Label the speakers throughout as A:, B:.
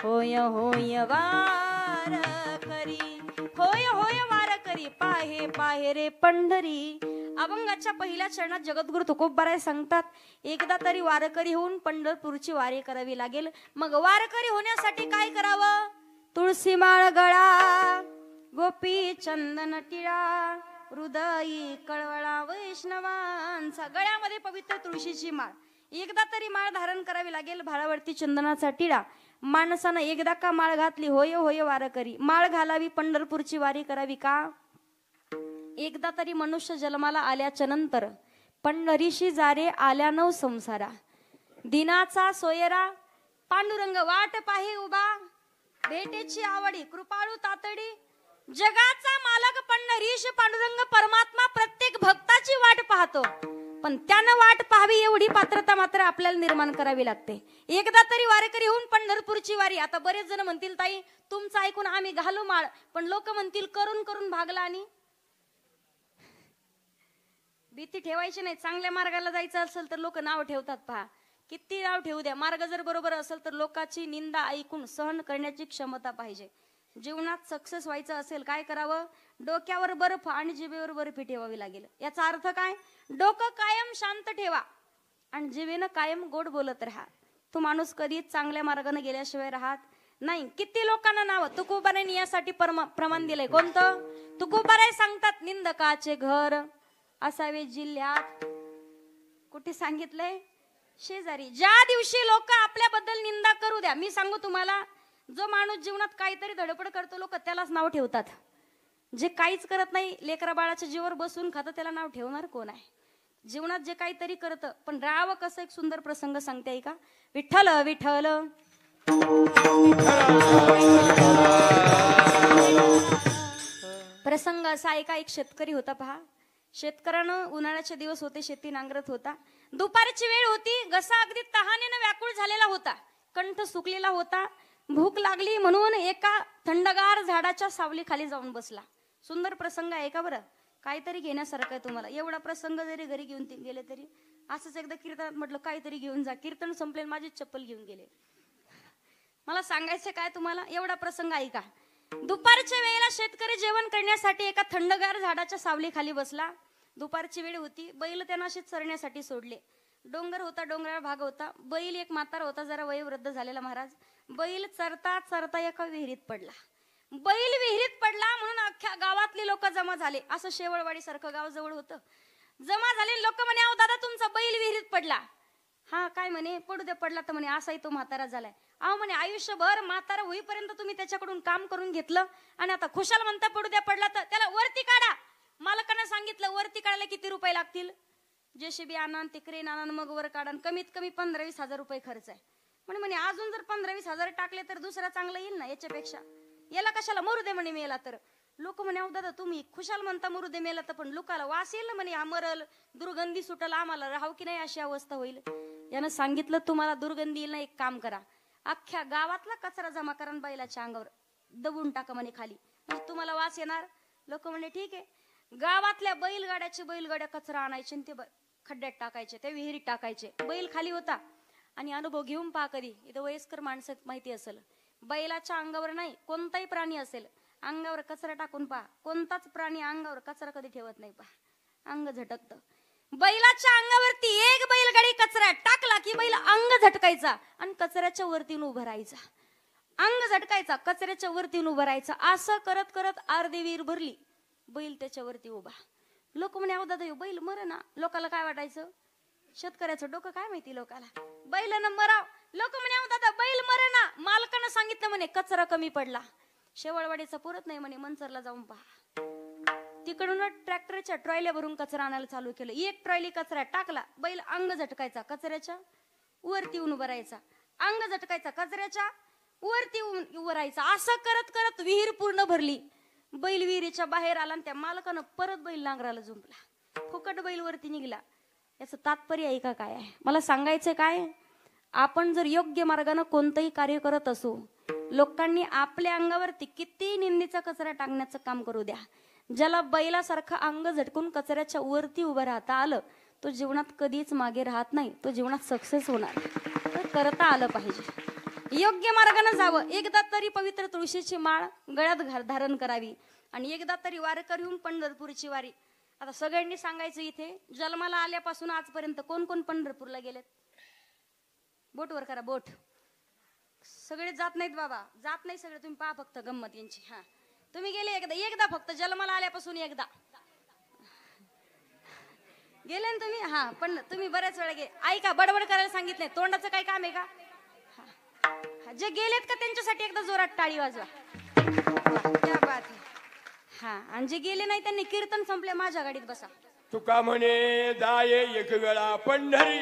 A: होय होय वार करी, होय होय वार करी, पाहे पाहे रे पंढरी. अभंगाच्या पहिल्या चरणात जगद्गुरु तुकोबाराय सांगतात, एकदा तरी वारकरी होऊन पंढरपूरची वारी करावी लागेल. मग वारकरी होण्यासाठी काय करावं? तुळशी माळ गळा, गोपी चंदन टिळा, हृदयी कळवळा वैष्णवांचा. गळ्यामध्ये पवित्र तुळशीची माळ, एकदा तरी माळ धारण करावी लागेल. भाळावरती चंदनाचा टिळा. माणसानं एकदा का माळ घातली, होय होय वारकरी, माळ घालावी, पंढरपूरची वारी करावी का? एकदा तरी मनुष्य जन्माला आल्याच्या नंतर पंढरीशी जारे आल्या नव संसारा. दिनाचा सोयरा पांडुरंग वाट पाहे उभा, भेटेची आवडी कृपाळू तातडी. जगाचा मालक पंढरीश पांडुरंग परमात्मा प्रत्येक भक्ताची वाट पाहतो, पण त्यानं वाट पाहावी एवढी पात्रता मात्र आपल्याला निर्माण करावी लागते. एकदा तरी वारकरी होऊन पंढरपूरची वारी. आता बरेच जण म्हणतील, ताई तुमचं ऐकून आम्ही घालू माळ, पण लोक म्हणतील करून करून भागला. आणि भीती ठेवायची नाही. चांगल्या मार्गाला जायचं असेल तर लोक नाव ठेवतात. पहा, किती नाव ठेवू द्या, मार्ग जर बरोबर असेल तर लोकांची निंदा ऐकून सहन करण्याची क्षमता पाहिजे. जीवनात सक्सेस व्हायचं असेल काय करावं? डोक्यावर बर्फ आणि जिभेवर बर्फी ठेवावी लागेल. याचा अर्थ काय? डोकं कायम शांत ठेवा आणि जिभेनं कायम गोड बोलत राहा. तो माणूस कधीच चांगल्या मार्गाने गेल्याशिवाय राहत नाही. किती लोकांना नाव तुकोबारायांनी यासाठी प्रमाण दिलंय. कोणतं? तुकोबाराय सांगतात, निंदकाचे घर असावे जिल्ह्यात. कुठे सांगितलंय? शेजारी. ज्या दिवशी लोक आपल्याबद्दल निंदा करू द्या, मी सांगू तुम्हाला, जो माणूस जीवनात काहीतरी धडपड करतो लोक त्यालाच नाव ठेवतात. जे काहीच करत नाही, लेकरा बाळाच्या जीवावर बसून खातं, त्याला नाव ठेवणार कोण आहे? जीवनात जे काहीतरी करतं पण राहावं कसं, एक सुंदर प्रसंग सांगते ऐका. विठ्ठल विठ्ठल प्रसंग असा ऐका. एक शेतकरी होता. पहा, शेतकऱ्यानं उन्हाळ्याचे दिवस होते, शेती नांगरत होता. दुपारची वेळ होती. घसा अगदी तहानेनं व्याकुळ झालेला होता, कंठ सुकलेला होता. भूक लागली म्हणून एका थंडगार झाडाच्या सावली खाली जाऊन बसला. सुंदर प्रसंग आहे का बरं? काहीतरी घेण्यासारखं आहे तुम्हाला. एवढा प्रसंग जरी घरी घेऊन गेले तरी. असंच एकदा कीर्तनात म्हटलं काहीतरी घेऊन जा, कीर्तन संपले, माझी चप्पल घेऊन गेले. मला सांगायचं काय तुम्हाला, एवढा प्रसंग ऐका. दुपारच्या वेळेला शेतकरी जेवण करण्यासाठी एका थंडगार झाडाच्या सावली खाली बसला. दुपारची वेळ होती. बैल त्यांना असे चरण्यासाठी सोडले. डोंगर होता, डोंगराळ भाग होता. बैल एक म्हातारा होता, जरा वयोवृद्ध झालेला महाराज. बैल चरता चरता एका विहिरीत पडला. बैल विहिरीत पडला म्हणून अख्ख्या गावातले लोक जमा झाले. असं शेवळवाडी सारखं गाव जवळ होतं. जमा झाले लोक म्हणे, अहो दादा तुमचा बैल विहिरीत पडला. हा काय म्हणे, पडू दे, पडला तर म्हणे असाही तो म्हातारा झालाय. अहो म्हणे, आयुष्यभर म्हातारा होईपर्यंत तुम्ही त्याच्याकडून काम करून घेतलं आणि आता खुशाल म्हणता पडू द्या, पडला तर त्याला वरती काढा. मालकानं सांगितलं वरती काढायला किती रुपये लागतील? जेसीबी आणा, ते क्रेन आणा, मग वर काढा. कमीत कमी 15-20 हजार रुपये खर्च आहे. म्हणे अजून जर 15-20 हजार टाकले तर दुसरा चांगला येईल ना याच्यापेक्षा. याला कशाला, मरू दे म्हणे मेला तर. लोक म्हणे, अहो दादा तुम्ही खुशाल म्हणता मरू दे मेला तर, पण लोकाला वास येईल ना म्हणे, हा मरल, दुर्गंधी सुटल, आम्हाला राहाव की नाही अशी अवस्था होईल. यानं सांगितलं तुम्हाला दुर्गंधी येईल ना, एक काम करा, अख्ख्या गावातला कचरा जमा करा, बैलाच्या अंगावर दबून टाका म्हणे खाली, म्हणजे तुम्हाला वास येणार. लोक म्हणे ठीक आहे. गावातल्या बैलगाड्या कचरा आणायचे आणि ते खड्ड्यात टाकायचे, त्या विहिरीत टाकायचे. बैल खाली होता. आणि अनुभव घेऊन पहा, कधी इथं वयस्कर माणसं माहिती असेल, बैलाच्या अंगावर नाही, कोणताही प्राणी असेल अंगावर कचरा टाकून पहा. कोणताच प्राणी अंगावर कचरा कधी ठेवत नाही. पहा, अंग झटकतं. बैलाच्या अंगावरती एक बैलगाडी कचरा टाकला की बैल अंग झटकायचा आणि कचऱ्याच्या वरती उभं राहायचा. अंग झटकायचा, कचऱ्याच्या वरती उभं राहायचा. असं करत करत अर्धी विहीर भरली. बैल त्याच्यावरती उभा. लोक म्हणे, अहो दादा बैल मर ना. लोकाला काय वाटायचं? शेतकऱ्याचं डोकं काय माहिती लोकाला, बैलानं मराव. लोक म्हणे, अहो दादा बैल मर ना. मालकानं सांगितलं म्हणे कचरा कमी पडला. शेवळवाडीचा पुरत नाही म्हणे, मंचरला जाऊन पहा. तिकडून ट्रॅक्टरच्या ट्रॉयल्या भरून कचरा आणायला चालू केलं. एक ट्रॉयली कचरा टाकला, बैल अंग झटकायचा, कचऱ्याच्या वरती उभं राहायचा. अंग झटकायचा, कचऱ्याच्या वरती उभं राहायचा. असं करत करत विहीर पूर्ण भरली. बैल विहिरीच्या बाहेर आला आणि त्या मालकानं परत बैल नांगराला जुंपला. फुकट बैल वरती निघला. याचं तात्पर्य ऐका काय आहे. मला सांगायचं काय, आपण जर योग्य मार्गाने कोणतंही कार्य करत असू, लोकांनी आपल्या अंगावरती किती निंदीचा कचरा टाकण्याचं काम करू द्या, ज्याला बैलासारखं अंग झटकून कचऱ्याच्या वरती उभं राहता आलं, तो जीवनात कधीच मागे राहत नाही. तो जीवनात सक्सेस होणार. तर करता आलं पाहिजे. योग्य मार्गाने जावं. एकदा तरी पवित्र तुळशीची माळ गळ्यात धारण करावी आणि एकदा तरी वारकरी होऊन पंढरपूरची वारी. आता सगळ्यांनी सांगायचं इथे जन्माला आल्यापासून आजपर्यंत कोण कोण पंढरपूरला गेलेत? बोट वर करा बोट. सगळे जात नाहीत बाबा, जात नाही सगळे. तुम्ही पहा फक्त गंमत यांची. हा तुम्ही गेले एकदा फक्त जन्माला आल्यापासून एकदा गेले ना तुम्ही. हा पण तुम्ही बऱ्याच वेळा गेले. ऐका, बडबड करायला सांगितलंय, तोंडाचं काय काम आहे का? जे गेलेत का त्यांच्यासाठी एकदा जोरात टाळी वाजवा. क्या बात आहे. हा आणि जे गेले नाही त्यांनी कीर्तन संपले माझ्या गाडीत बसा.
B: तुका म्हणे जाये एक वेळा पंढरी,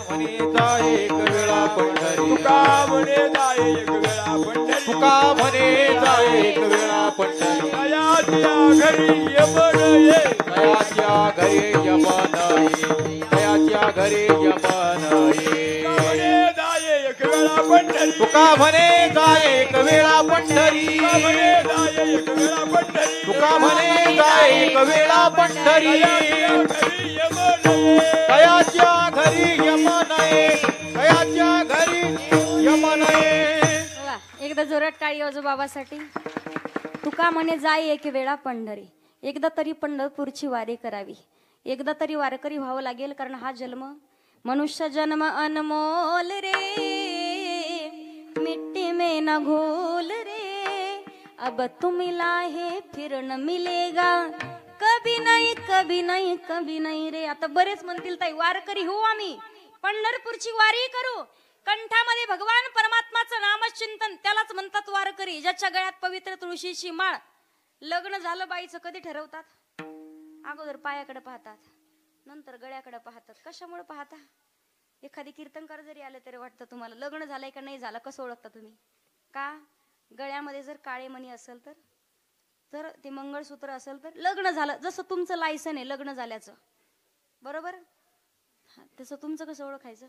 C: म्हणे जाये एक वेळा पंढरी.
B: तुका म्हणे जाये एक वेळा पंढरी.
C: तुका म्हणे जाये एक वेळा पंढरी.
B: दयाच्या घरी यमन ये,
C: दयाच्या घरी यमन ये, दयाच्या घरी यमन ये.
B: तुका म्हणे जाये एक वेळा पंढरी.
C: तुका म्हणे जाये एक वेळा पंढरी.
B: तुका म्हणे जाये एक वेळा पंढरी.
C: तुका म्हणे जाये एक वेळा पंढरी.
B: दयाच्या घरी यमन ये, दयाच्या घरी यमन ये.
A: एकदा जोरात टाळी वाजव बाबासाठी. तुका म्हणे जाय एक वेळा पंढरी. एकदा तरी पंढरपूरची वारी करावी. एकदा तरी वारकरी व्हावं लागेल, कारण हा जन्म मनुष्य जन्म अनमोल रे, मिट्टी में न घोल रे. अब तुम मिला है फिर न मिलेगा, कभी नाही कभी नाही कभी नाही रे. आता बरेच म्हणतील ताई वारकरी हो आम्ही, पंढरपूरची वारी करू, कंठामध्ये भगवान परमात्माचं नामचिंतन, त्यालाच म्हणतात वारकरी. ज्याच्या गळ्यात पवित्र तुळशीची माळ. लग्न झालं बाईचं कधी ठरवतात? अगोदर पायाकडे पाहतात, नंतर गळ्याकडे पाहतात. कशामुळे पाहता? एखादी कीर्तनकार जरी आले तरी वाटतं तुम्हाला लग्न झालंय का नाही झालं कसं ओळखता तुम्ही? का? गळ्यामध्ये जर काळे मणी असेल तर ते मंगळसूत्र असेल तर लग्न झालं. जसं तुमचं लायसन आहे लग्न झाल्याचं, बरोबर? तसं तुमचं कसं ओळखायचं?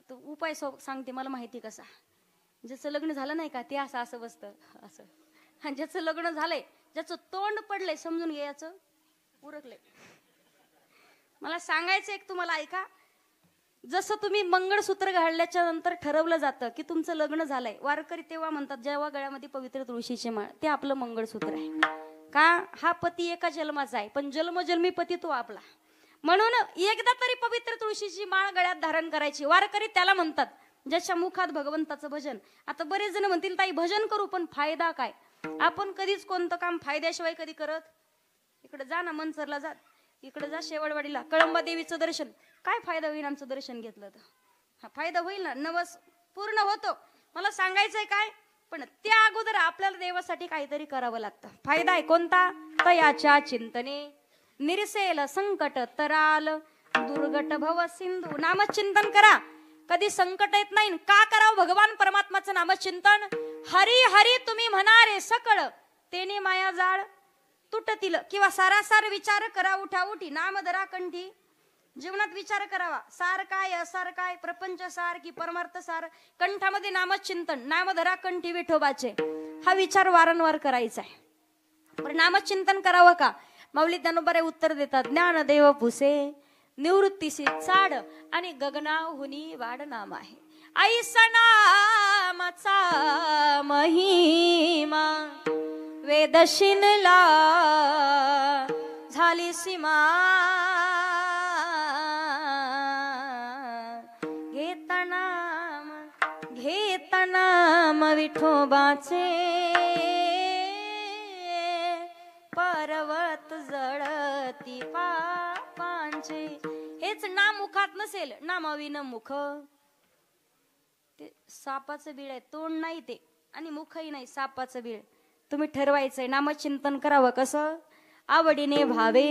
A: तो उपाय सांगते मला माहिती कसा. ज्याचं लग्न झालं नाही का ते असं असं बसतं असं, आणि ज्याचं लग्न झालंय, ज्याचं तोंड पडलंय, समजून घ्यायचं उरकलंय. मला सांगायचं एक तुम्हाला, ऐका. जसं तुम्ही मंगळसूत्र घालल्याच्या नंतर ठरवलं जातं की तुमचं लग्न झालंय, वारकरी तेव्हा म्हणतात जेव्हा गळ्यामध्ये पवित्र तुळशीची माळ, ते आपलं मंगळसूत्र आहे. का? हा पती एका जन्माचा आहे, पण जन्मोजन्मी पती तो आपला. म्हणून एकदा तरी पवित्र तुळशीची माळ गळ्यात धारण करायची. वारकरी त्याला म्हणतात ज्याच्या मुखात भगवंताचं भजन. आता बरेच जण म्हणतील ताई भजन करू, पण फायदा काय? आपण कधीच कोणतं काम फायद्याशिवाय कधी करत? इकडे जा ना, मनसरला जा, इकडे जा शेवडवाडीला, कळंबा देवीचं दर्शन. काय फायदा होईल आमचं दर्शन घेतलं तर? हा फायदा होईल ना, नवस पूर्ण होतो. मला सांगायचंय काय, पण त्या अगोदर आपल्याला देवासाठी काहीतरी करावं लागतं. फायदा आहे कोणता? तयाच्या चिंतने निरसेल संकट तराल, दुर्गट भव सिंधू. नामचिंतन करा, कधी संकट येत नाही. का करावं भगवान परमात्माचं नामचिंतन? हरी हरी तुम्ही म्हणारे सकळ, तेने माया जाळ तुटतील. किंवा सारासार विचार करा उठा उठी, नाम धरा कंठी. जीवनात विचार करावा, सार काय असार काय, प्रपंच सार की परमार्थ सार. कंठामध्ये नामचिंतन, नाम धरा कंठी विठोबाचे, हा विचार वारंवार करायचा आहे. पण नामचिंतन करावं का? माऊली ज्ञानोबा उत्तर देतात, ज्ञानदेव पुसे निवृत्तीसी चाड आणि गगनाहुनी वाढ नाम आहे. ऐसा नामाचा महिमा वेद शिनला झाली सीमा. घेता नाम विठोबाचे, पर्वत जळती पापांचे. हेच नाम मुखात नसेल, नामाविन मुख. ते सापाचं बीळ आहे, तोंड नाही ते आणि मुखही नाही, सापाचं बीळ. तुम्ही ठरवायचंय नामचिंतन करावं कसं? आवडीने भावे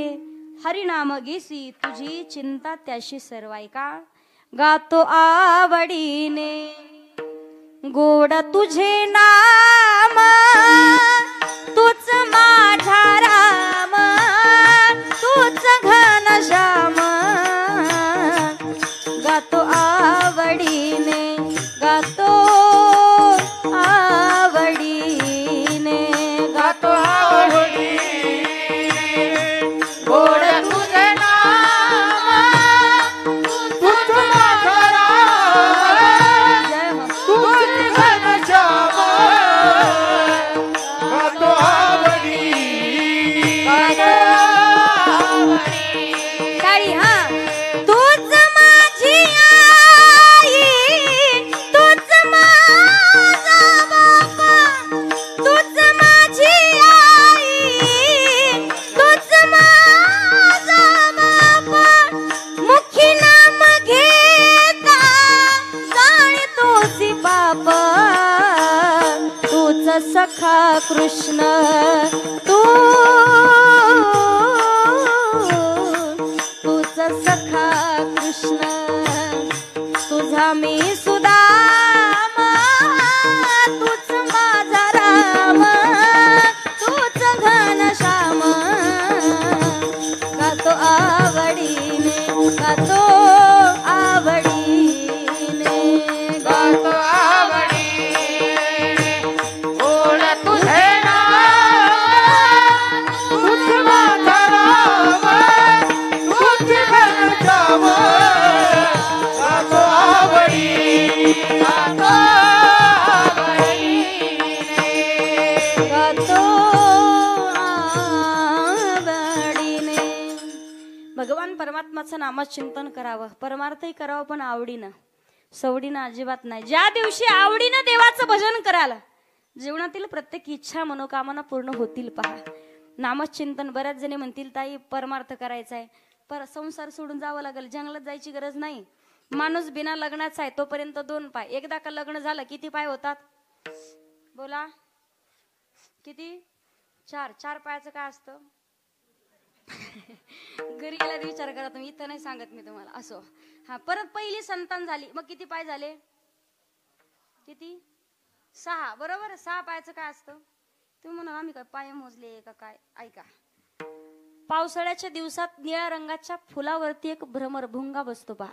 A: हरिनाम घेसी, तुझी चिंता त्याशी सर्वाय. का गातो आवडीने गोड तुझे नाम, तूच माझा राम, तूच घनश्याम. गातो आवडीने, गातो आवडीने, गातो आवडीने गोड तुझे नाम, तूच माझा राम, सखा कृष्ण तूच सखा कृष्ण तुझा मी सुदामा तूच माझा राम तूच घनश्याम गातो आवडीने गातो आवडीने गातो आवडीने
B: बोल तुझे नाम तुझ माझा राम तुझ घनश्याम गातो आवडी गातो आवडीने
A: गातो आवडीने. भगवान परमात्माचं नामच चिंतन करावं, परमार्थही करावं, पण आवडीनं, सवडीनं अजिबात नाही. ज्या दिवशी आवडीनं देवाचं भजन कराल जीवनातील प्रत्येक इच्छा मनोकामना पूर्ण होतील. पहा, नामच चिंतन. बऱ्याच जणी म्हणतील ताई परमार्थ करायचा आहे, पर संसार सोडून जावं लागेल, जंगलात जायची गरज नाही. माणूस बिना लग्नाचा आहे तोपर्यंत 2 पाय, एकदा का लग्न झालं किती पाय होतात? बोला किती? 4. 4 पायाचं काय असतं? घरी गेल्यावर विचार करा तुम्ही, इथं नाही सांगत मी तुम्हाला. असो, हा, परत पहिली संतान झाली मग किती पाय झाले? किती? 6. बरोबर. 6 पायाचं काय असतं? तुम्ही म्हणा आम्ही काय पाय मोजले का काय? ऐका, पावसाळ्याच्या दिवसात निळ्या रंगाच्या फुलावरती एक भ्रमर भुंगा बसतो. पहा,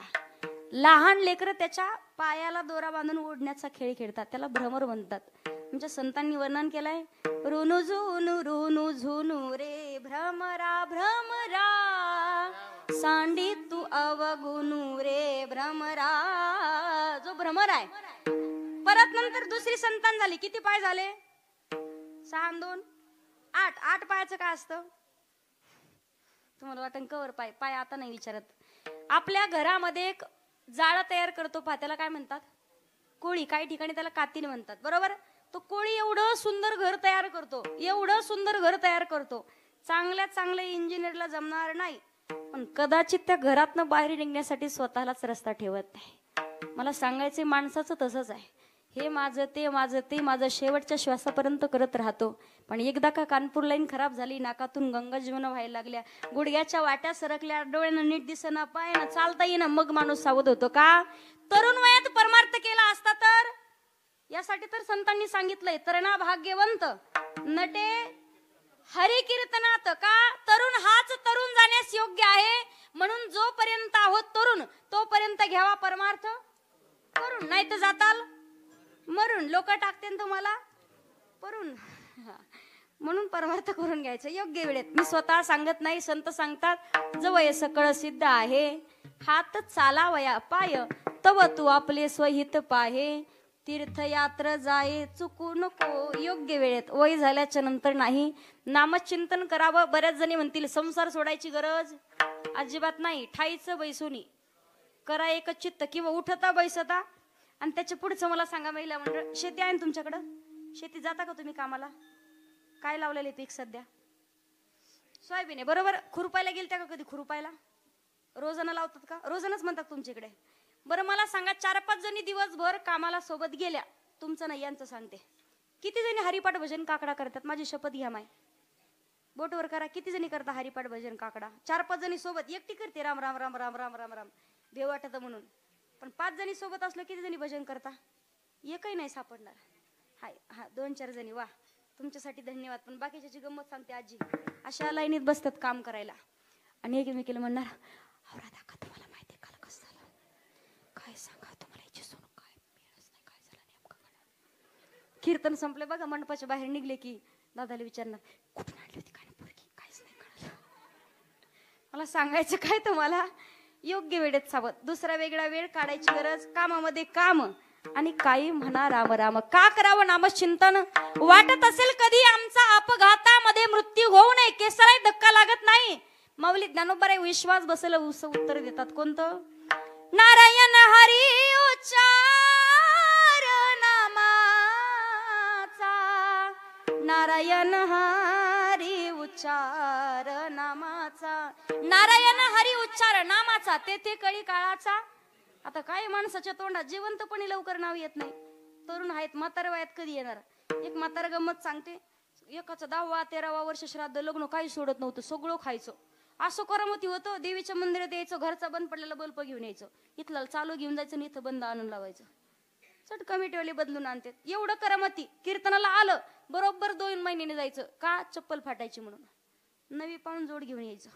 A: लहान लेकरं त्याच्या पायाला दोरा बांधून ओढण्याचा खेळ खेळतात, त्याला भ्रमर म्हणतात. आमच्या संतांनी वर्णन केलंय, रुनु झुनु रे भ्रमरा भ्रमरा सांडी तू अवगुनु रे भ्रमरा. जो भ्रमर आहे. परत नंतर दुसरी संतान झाली, किती पाय झाले? 6 आणि 2 8. 8 पायाचं काय असतं? तुम्हाला वाटण कवर पाय, पाय आता नाही विचारत. आपल्या घरामध्ये एक जाळं तयार करतो, पहा, त्याला काय म्हणतात? कोळी. काही ठिकाणी त्याला कातीन म्हणतात. बरोबर. तो कोळी एवढं सुंदर घर तयार करतो, एवढं सुंदर घर तयार करतो, चांगल्या चांगल्या इंजिनियरला जमणार नाही, पण कदाचित त्या घरातनं बाहेर निघण्यासाठी स्वतःलाच रस्ता ठेवत नाही. मला सांगायचे माणसाचं तसंच आहे. हे माझं ते माझं ते माझं शेवटच्या श्वासापर्यंत करत राहतो, पण एकदा का कानपूर लाईन खराब झाली, नाकातून गंगा जीवन व्हायला लागल्या, गुडघ्याच्या वाट्या सरकल्या, डोळ्यानं नीट दिसेना, पायानं चालता येईना, मग माणूस सावध होतो. का? तरुण वयात परमार्थ केला असता तर. यासाठी तर संतांनी सांगितलंय, तरणा भाग्यवंत नटे हरी कीर्तनात. का? तरुण हाच तरुण जाण्यास योग्य आहे, म्हणून जोपर्यंत आहोत तरुण तोपर्यंत घ्यावा परमार्थ करून, नाही तर जाताल मरून. लोक टाकतील तुम्हाला परून. म्हणून परमार्थ करून घ्यायचं योग्य वेळेत. मी स्वतः सांगत नाही, संत सांगतात, जवळ सकळ सिद्ध आहे, हात चालावया पाय, तव तू आपले स्वहित पाहे, तीर्थयात्र जाये चुकू नको. योग्य वेळेत, वय झाल्याच्या नंतर नाही. नामचिंतन करावं. बऱ्याच जणी म्हणतील संसार सोडायची गरज अजिबात नाही. ठाईचं बैसुनी करा एक चित्त, किंवा उठता बैसता. आणि त्याच्या पुढचं मला सांगा, महिला मंडळ, शेती आहे ना तुमच्याकडं? शेती जाता का तुम्ही कामाला? काय लावलेले पीक सध्या? सोयाबीन आहे. बरोबर. खुरपायला गेलत्या का कधी? खुरपायला रोजानं लावतात का? रोजानच म्हणतात तुमच्याकडे. बरं मला सांगा, 4-5 जणी दिवसभर कामाला सोबत गेल्या, तुमचं नाही यांचं सांगते, किती जणी हरिपाठ भजन काकडा करतात? माझी शपथ घ्या माय, बोटवर करा. किती जणी करता हरिपाठ भजन काकडा? 4-5 जणी सोबत. एकटी करते राम राम राम राम राम राम राम भेव वाटत म्हणून, पण 5 जणी सोबत असलं किती जणी भजन करता? एकही नाही सापडणार. हाय, हा, 2-4 जणी. वा, तुमच्यासाठी धन्यवाद. पण बाकीच्याची गंमत सांगते. आजी अशा लाईनीत बसतात काम करायला, आणि एकमेकीला म्हणणार, आवरा दाखा, तुम्हाला माहिती काल कसं झालं, काय सांगा तुम्हाला, याची सोन काय मिळालंच नाही, काय झालं नेमकं. कीर्तन संपले बघा, मंडपाच्या बाहेर निघले की दादाला विचारणार, कुठून आणली होती काय पोरगी, काहीच नाही कळलं. मला सांगायचं काय तुम्हाला, योग्य वेळेत सावध. दुसरा वेगळा वेळ काढायची गरज. कामामध्ये काम, आणि काही म्हणा राम राम. का करावं नामचिंतन? वाटत असेल कधी आमचा अपघातामध्ये मृत्यू होऊ नये, केसालाही धक्का लागत नाही. माऊली ज्ञानोबा विश्वास बसेल उत्तर देतात. कोणतं? नारायण हरी उच्चार नामाचा, नारायण हरी उच्चार नामाचा, नारायण हरी उच्चार नामाचा, तेथे कळी काळाचा. आता काय माणसाच्या तोंडात जिवंतपणी लवकर नाव येत नाही. तरुण आहेत, म्हातारे वयात कधी येणार? एक म्हातारा गंमत सांगते, एकाचं 10वा 13वा वर्ष श्राद्ध लग्न काही सोडत नव्हतं, सगळं खायचं. असं करामती होतं. देवीच्या मंदिरात यायचं, घरचा बंद पडलेला बल्ब घेऊन यायचं, इथला चालू घेऊन जायचं आणि इथं बंद आणून लावायचं. चट कमिटीवाले बदलून आणते. एवढं करामती. कीर्तनाला आलं बरोबर 2 महिन्याने जायचं, का चप्पल फाटायची म्हणून. नवी पाऊण जोड घेऊन यायचं.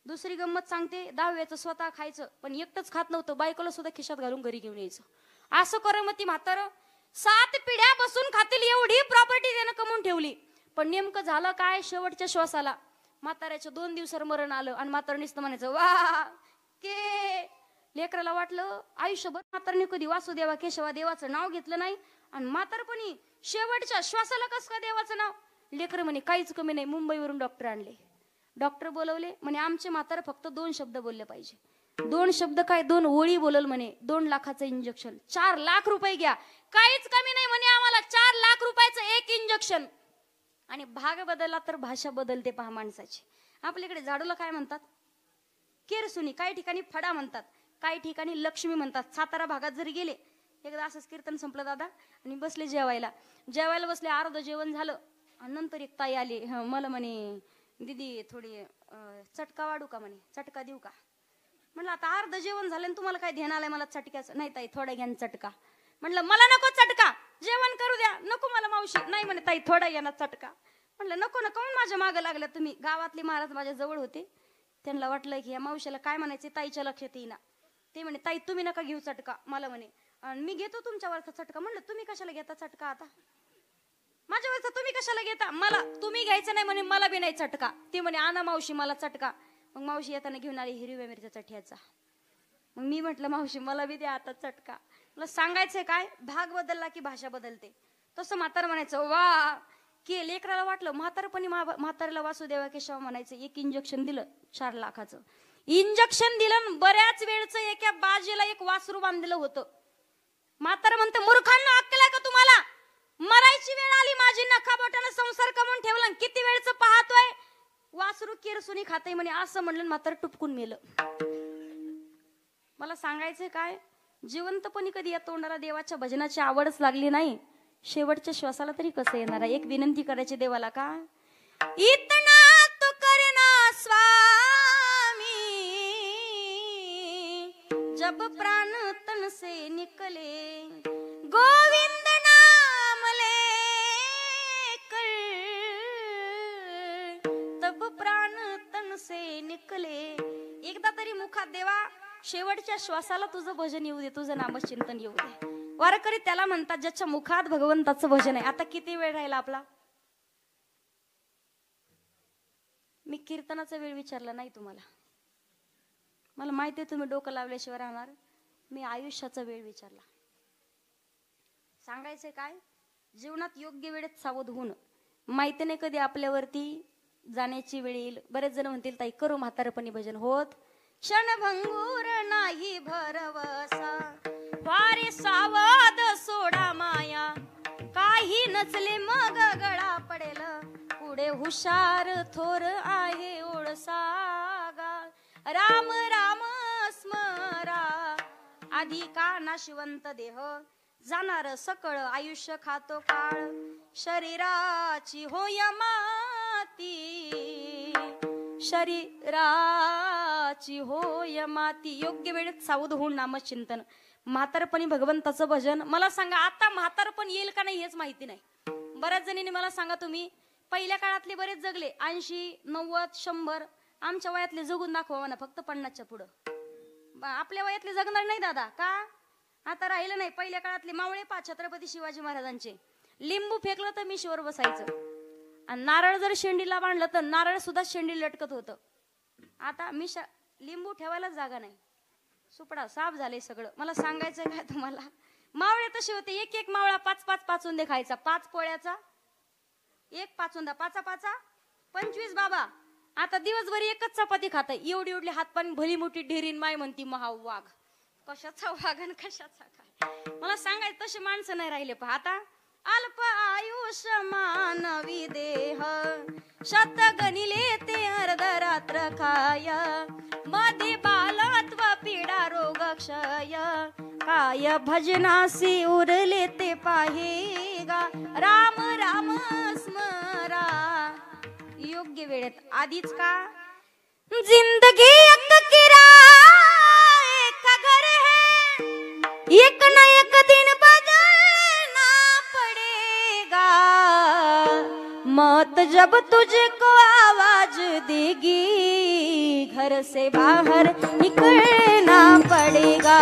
A: दुसरी गंमत सांगते, 10व्याचं स्वतः खायचं, पण एकटंच खात नव्हतं, बायकोला सुद्धा खिशात घालून घरी घेऊन यायचं. असं करामती म्हातारं. 7 पिढ्या बसून खातील एवढी प्रॉपर्टी त्यानं कमवून ठेवली. पण नेमकं झालं काय, शेवटच्या श्वासाला म्हाताऱ्याच्या 2 दिवसावर मरण आलं आणि म्हातारं नुसतं म्हणायचं वा के. लेकराला वाटलं आयुष्यभर म्हातारने कधी वासुदेवा केशवा देवाचं नाव घेतलं नाही, आणि म्हातारपणी शेवटच्या श्वासाला कसं का देवाचं नाव. लेकर म्हणे काहीच कमी नाही. मुंबईवरून डॉक्टर आणले, डॉक्टर बोलवले म्हणे आमचे म्हातारं फक्त 2 शब्द बोलले पाहिजे. 2 शब्द काय, 2 ओळी बोलल म्हणे. 2 लाखाचं इंजेक्शन, 4 लाख रुपये घ्या, काहीच कमी नाही म्हणे आम्हाला. 4 लाख रुपयाचं एक इंजेक्शन. आणि भाग बदलला तर भाषा बदलते पहा माणसाची. आपल्याकडे झाडूला काय म्हणतात, केरसुनी, काही ठिकाणी फडा म्हणतात, काही ठिकाणी लक्ष्मी म्हणतात. सातारा भागात जरी गेले, एकदा असंच कीर्तन संपलं दादा आणि बसले जेवायला. जेवायला बसले, अर्ध जेवण झालं आणि नंतर एक ताई आली. मला म्हणे दीदी थोडी चटका वाढू का म्हणे, चटका देऊ का. म्हणलं आता अर्ध जेवण झालं आणि तुम्हाला काय ध्यान आलंय मला चटक्याचं. नाही ताई थोडा घ्या चटका. म्हणलं मला नको चटका, जेवण करू द्या. नको मला मावशी. नाही म्हणे ताई थोडा घ्या ना चटका. म्हणलं नको ना, काऊन माझ्या मागं लागल्या तुम्ही. गावातले महाराज माझ्या जवळ होते, त्यांना वाटलं की या मावशीला काय म्हणायचे ताईच्या लक्षात येईना. ते म्हणे ताई तुम्ही नका घेऊ चटका. मला म्हणे मी घेतो तुमच्यावरचा चटका. म्हणलं तुम्ही कशाला घेता चटका, आता माझ्यावरचा तुम्ही कशाला घेता. मला तुम्ही घ्यायचं नाही म्हणे, मला बी नाही चटका. ते म्हणे आणा मावशी मला चटका. मग मावशी येताना घेऊन आली हिरव्या मिरच्या चटण्याचा. मग मी म्हटलं मावशी मला बी द्या आता चटका. मला सांगायचंय काय, भाग बदलला की भाषा बदलते. तसं म्हातार म्हणायचं वा की. लेकराला वाटलं म्हातारपणी म्हाताऱ्याला वासुदेवा केशव म्हणायचं. एक इंजेक्शन दिलं 4 लाखाचं इंजेक्शन दिलं. बऱ्याच वेळचं एका बाजीला एक वासरू बांधलेलं होतं. म्हातार म्हणते मूर्खांना अक्कल आहे का तुम्हाला, मरायची वेळ आली माझी, नखा बोटानं संसार कमवून ठेवला, किती वेळचं पाहतोय. वासरू केरसुनी खाते म्हणे. असं म्हणलं म्हातार टुपकून मेलं. मला सांगायचंय काय, जिवंतपणी कधी या तोंडाला देवाच्या भजनाची आवडच लागली नाही, शेवटच्या श्वासाला तरी कसं येणार आहे. एक विनंती करायची देवाला, का इतना तो करना स्वामी जब प्राण तन से निकले, गोविंद नाम ले कर तब प्राण तन से निकले. एकदा तरी मुखात देवा शेवटच्या श्वासाला तुझं भजन येऊ दे, तुझं नामचिंतन येऊ दे. वारकरी त्याला म्हणतात ज्याच्या मुखात भगवंताचं भजन आहे. आता किती वेळ राहिला आपला. मी कीर्तनाचा वेळ विचारला नाही तुम्हाला, मला माहिती आहे तुम्ही डोकं लावल्याशिवाय राहणार. मी आयुष्याचा वेळ विचारला. सांगायचंय काय, जीवनात योग्य वेळेत सावध होऊन, माहिती नाही कधी आपल्यावरती जाण्याची वेळ येईल. बरेच जण म्हणतील ताई करू म्हातारपणी भजन. होत क्षणभंगूर नाही भरवसा, वारे सावध सोडा माया, काही नचले मग गळा पडेल, पुढे हुशार थोर आहे ओळसागा. राम राम स्मरा अधिका नाशिवंत देह, जाणार सकळ आयुष्य खातो काळ, शरीराची होय माती, शरीराची होय माती. योग्य वेळेत सावध होऊन नामचिंतन, म्हातारपणी भगवंताचं भजन. मला सांगा आता म्हातारपण येईल का नाही हेच माहिती नाही. बऱ्याच जणींनी मला सांगा, तुम्ही पहिल्या काळातले बरेच जगले, 80, 90, 100. आमच्या वयातले जगून दाखवा ना, फक्त 50च्या पुढं. आपल्या वयातले जगणार नाही दादा, का आता राहिलं नाही. पहिल्या काळातले मावळे पा छत्रपती शिवाजी महाराजांचे, लिंबू फेकलं तर मिशीवर बसायचं, आणि नारळ जर शेंडीला बांधलं तर नारळ सुद्धा शेंडी लटकत होतं. आता लिंबू ठेवायला जागा नाही, सुपडा साफ झाले सगळं. मला सांगायचं काय तुम्हाला, मावळे तसे होते. एक एक मावळा 5-5 पाचुंदे खायचा. 5 पोळ्याचा 1 पाचुंदा, 5 25 बाबा. आता दिवसभर एकच चपाती खाताय. एवढी एवढी हातपाणी भली मोठी ढेरीन. माय म्हणती महा वाघ. कशाचा वाघ आणि कशाचा काय. मला सांगायचं तसे माणसं नाही राहिले. पहा आता अल्प आयुष्य मानवी देह, शत गणिले ते अर्धरात्र खाय, मध्ये बालत्व पीडा रोग क्षय, काय भजनासी उरले ते पाहेगा राम राम स्मरा. योग्य वेळेत आधीच का जिंदगी एक किराए का घर है एक न एक दिन बदलना पड़ेगा. मौत जब तुझको आवाज देगी घर से बाहर निकलना पड़ेगा.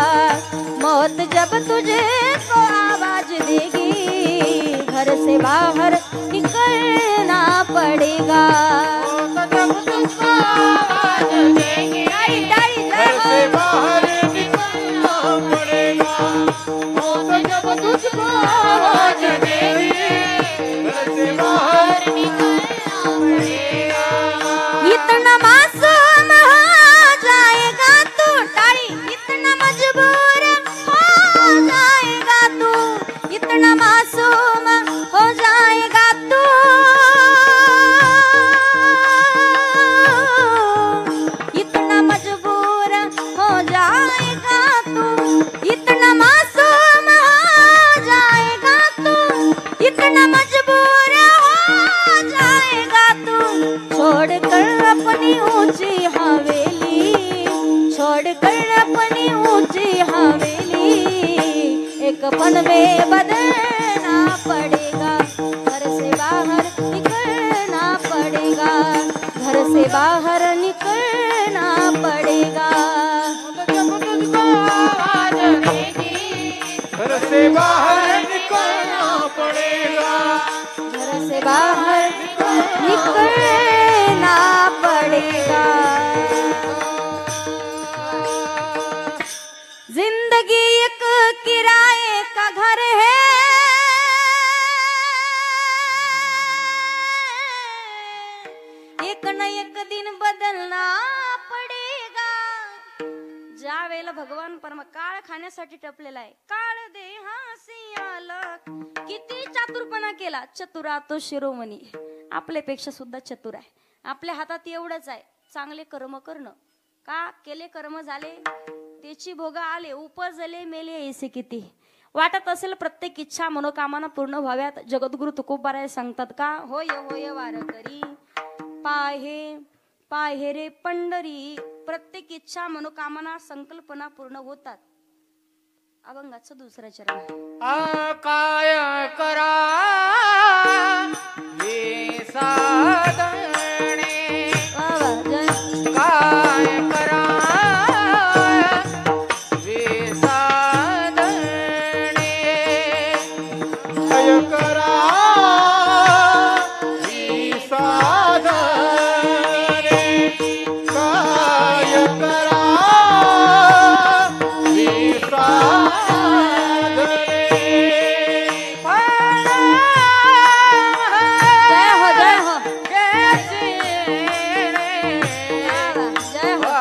A: मौत जब तुझको आवाज देगी घर से बाहर निकलना पड़ेगा.
C: घर से बाहर निकलना पड़ेगा. मौत जब तुझको आवाज देगी घर से बाहर निकलना पड़ेगा.
A: इतना मासूम हो जाएगा तू टाड़ी इतना मजबूर हो जाएगा तू. इतना मासूम हो जाएगा तू. इतना मजबूर हो जाएगा तू. इतना मासूम हो जाएगा तू. इतना मजबूर हो जाएगा तू. छोड़कर अपनी ऊंची हवेली छोड़कर अपनी ऊंची हवेली एक पल में बदलना पड़ेगा. घर से बाहर निकलना पड़ेगा. घर से बाहर निकलना पड़ेगा.
C: घर से बाहर निकलना पड़ेगा.
A: घर से बाहर निकलना पड़ेगा. जिंदगी एक किराए का घर है एक न एक दिन बदलना पडेगा. ज्या वेळेला भगवान परम काळ खाण्यासाठी टपलेला आहे. काळ देहासी आला किती चातुरपणा केला चतुरा तो शिरोमणी. आपल्यापेक्षा सुद्धा चतुर आहे. आपल्या हातात एवढंच आहे चांगले कर्म करणं. का केले कर्म झाले त्याची भोगा आले उपजले मेले ऐसे किती. वाटत असेल प्रत्येक इच्छा मनोकामना पूर्ण व्हाव्यात. जगद्गुरु तुकोबाराय सांगतात का होय होय वारकरी पाहे पाहे रे पंढरी. प्रत्येक इच्छा मनोकामना संकल्पना पूर्ण होतात. अभंगाचं दुसरं चरण.
B: काय करा हे साधने काय करा हे साधने.
C: काय करा ही साधने. काय करा ही साधने.
A: जय हो जय हो जय हो.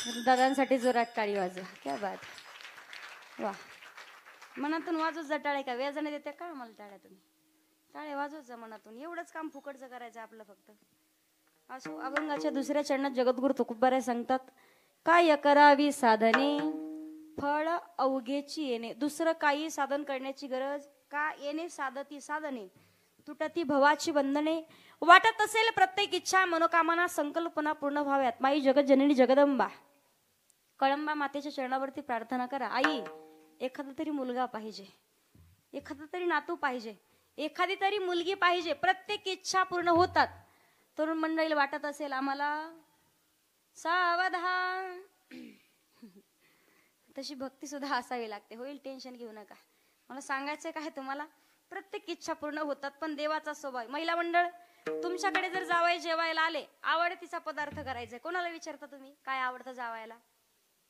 A: हरी दादांसाठी जोरात टाळी वाजवा. क्या बात. वा मनातून वाजवत जा टाळे. का व्याजाने देते का मला टाळ्या तुम्ही. टाळे वाजवत जा मनातून. एवढंच काम फुकटचं करायचं आपलं फक्त. असो अभंगाच्या दुसऱ्या चरणात जगद्गुरु तुकोबाराय सांगतात काय करावी साधने फळ अवघेची येणे. दुसरं काही साधन करण्याची गरज का? येणे साधती साधने, तुटती भवाची बंधने. वाटत असेल प्रत्येक इच्छा मनोकामना संकल्पना पूर्ण व्हाव्यात. माई जगज्जननी जगदंबा कळंबा मातेच्या चरणावरती प्रार्थना करा. आई, एखादा तरी मुलगा पाहिजे, एखादा तरी नातू पाहिजे, एखादी तरी मुलगी पाहिजे. प्रत्येक इच्छा पूर्ण होतात. तरुण मंडळीला वाटत असेल आम्हाला सावधान, तशी भक्ती सुद्धा असावी लागते. होईल, टेन्शन घेऊ नका. मला सांगायचंय काय तुम्हाला, प्रत्येक इच्छा पूर्ण होतात, पण देवाचा स्वभाव. महिला मंडळ, तुमच्याकडे जर जावई जेवायला आले, आवडतीचा पदार्थ करायचा, कोणाला विचारता तुम्ही काय आवडतं जावायला?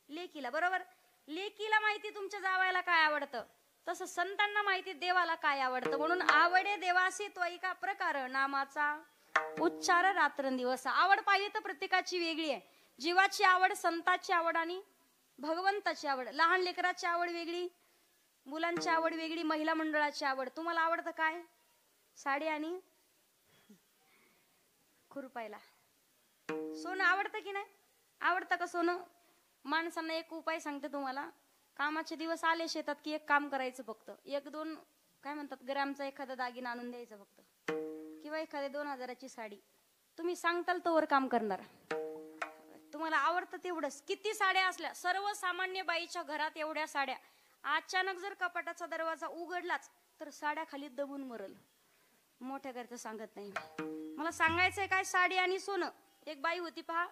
A: लेकीला, बरोबर. लेकीला माहिती तुमच्या जावायला काय आवडतं, तसं संतांना माहिती देवाला काय आवडतं. म्हणून आवडे देवासी त्वयिका प्रकार, नामाचा उच्चार रात्रंदिवस. आवड पाहिली तर प्रत्येकाची वेगळी आहे. जीवाची आवड, संताची आवड आणि भगवंताची आवड. लहान लेकराची आवड वेगळी, मुलांची आवड वेगळी, महिला मंडळाची आवड. तुम्हाला आवडतं काय? साडी आणि खुरपायला. सोनं आवडतं की नाही? आवडतं का सोनं? माणसांना एक उपाय सांगते तुम्हाला. कामाचे दिवस आले शेतात की एक काम करायचं फक्त. 1-2 काय म्हणतात ग्रॅमचा एखादा दागिना आणून द्यायचा फक्त, किंवा एखाद्या 2000ची साडी. तुम्ही सांगताल तोवर काम करणार. तुम्हाला आवडतं तेवढंच. किती साड्या असल्या, सर्वसामान्य बाईच्या घरात एवढ्या साड्या, अचानक जर कपाटाचा दरवाजा उघडलाच तर साड्या खाली दबून मरल. मोठ्या घरचं सांगत नाही. मला सांगायचंय काय, साडी आणि सोनं. एक बाई होती पहा,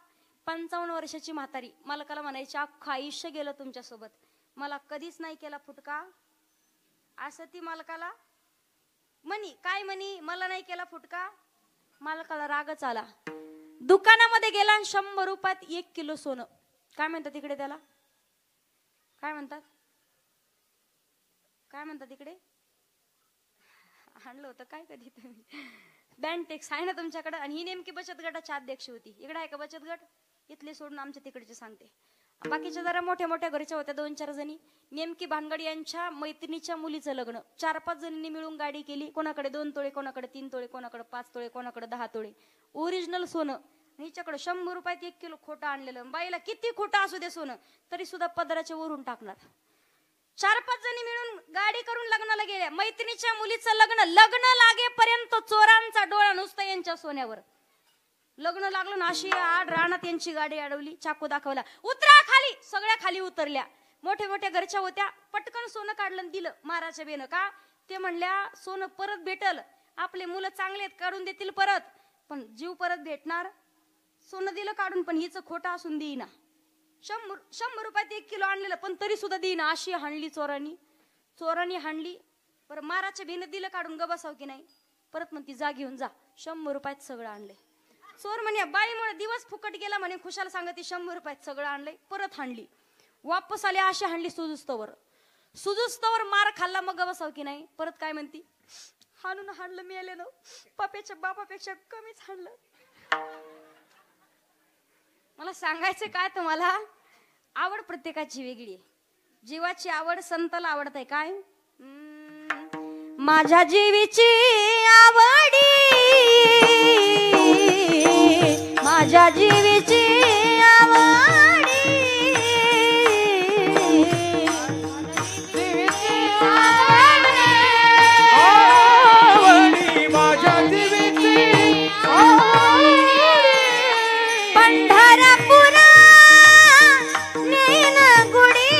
A: 55 वर्षाची म्हातारी. मालकाला म्हणायची अख्खं आयुष्य गेलं तुमच्यासोबत, मला कधीच नाही केला फुटका. असं ती मालकाला म्हणी. काय म्हणी? मला नाही केला फुटका. मालकाला रागच आला. दुकानामध्ये गेला आणि 100 रुपयात 1 किलो सोनं. काय म्हणतात तिकडे त्याला? काय म्हणतात? काय म्हणतात तिकडे? आणलं होतं काय कधी तुम्ही? बँटेक्स आहे ना तुमच्याकडे. आणि ही नेमकी बचत गटाची अध्यक्ष होती. इकडे आहे का बचत गट? इथले सोडून आमच्या तिकडचे सांगते. बाकीच्या जरा मोठ्या मोठ्या घरच्या होत्या 2-4 जणी. नेमकी भानगड यांच्या मैत्रिणीच्या मुलीचं लग्न. 4-5 जणींनी मिळून गाडी केली. कोणाकडे 2 तोळे, कोणाकडे 3 तोळे, कोणाकडे 5 तोळे, कोणाकडे 10 तोळे ओरिजिनल सोनं. हिच्याकडे 100 रुपयात 1 किलो खोटं आणलेलं. बाईला किती खोटं असू दे सोनं, तरी सुद्धा पदराच्या वरून टाकणार. 4-5 जणी मिळून गाडी करून लग्नाला गेल्या. मैत्रिणीच्या मुलीचं लग्न लागेपर्यंत चोरांचा डोळा नुसता यांच्या सोन्यावर. लग्न लागलं ना, अशी आड रानात यांची गाडी अडवली, चाकू दाखवला, उतरा खाली. सगळ्या खाली उतरल्या. मोठ्या मोठ्या घरच्या होत्या. पटकन सोनं काढलं दिलं माराच्या बेनं. का? ते म्हणल्या सोनं परत भेटल, आपले मुलं चांगले आहेत, काढून देतील परत, पण जीव परत भेटणार. सोनं दिलं काढून, पण हिचं खोटं असून देईना. 100 रुपयात 1 किलो आणलेलं, पण तरी सुद्धा देईना. अशी हाणली चोरांनी हाणली. बरं माराच्या बेनं दिलं काढून, ग बसाव की नाही? परत म्हणती जा घेऊन जा. 100 रुपयात सगळं आणलंय. चोर म्हणे बाईमुळे दिवस फुकट गेला म्हणे. खुशाल सांगते 100 रुपयात सगळं आणलंय. परत हाणली. वापस आली. अशी हाणली सुजुस्तवर मार खाल्ला. मग बसाव की नाही? परत काय म्हणती? हाणलं मिळालं ना, पप्याच्या बापापेक्षा कमीच हाणलं. मला सांगायचं काय तुम्हाला, आवड प्रत्येकाची वेगळी आहे. जीवाची आवड संताला आवडत आहे. काय? माझ्या जीवीची आवडी, माझ्या जीवीची आवडी,
B: आवडी माझ्या जीवीची
A: पंढरपुरा नेन गुडी,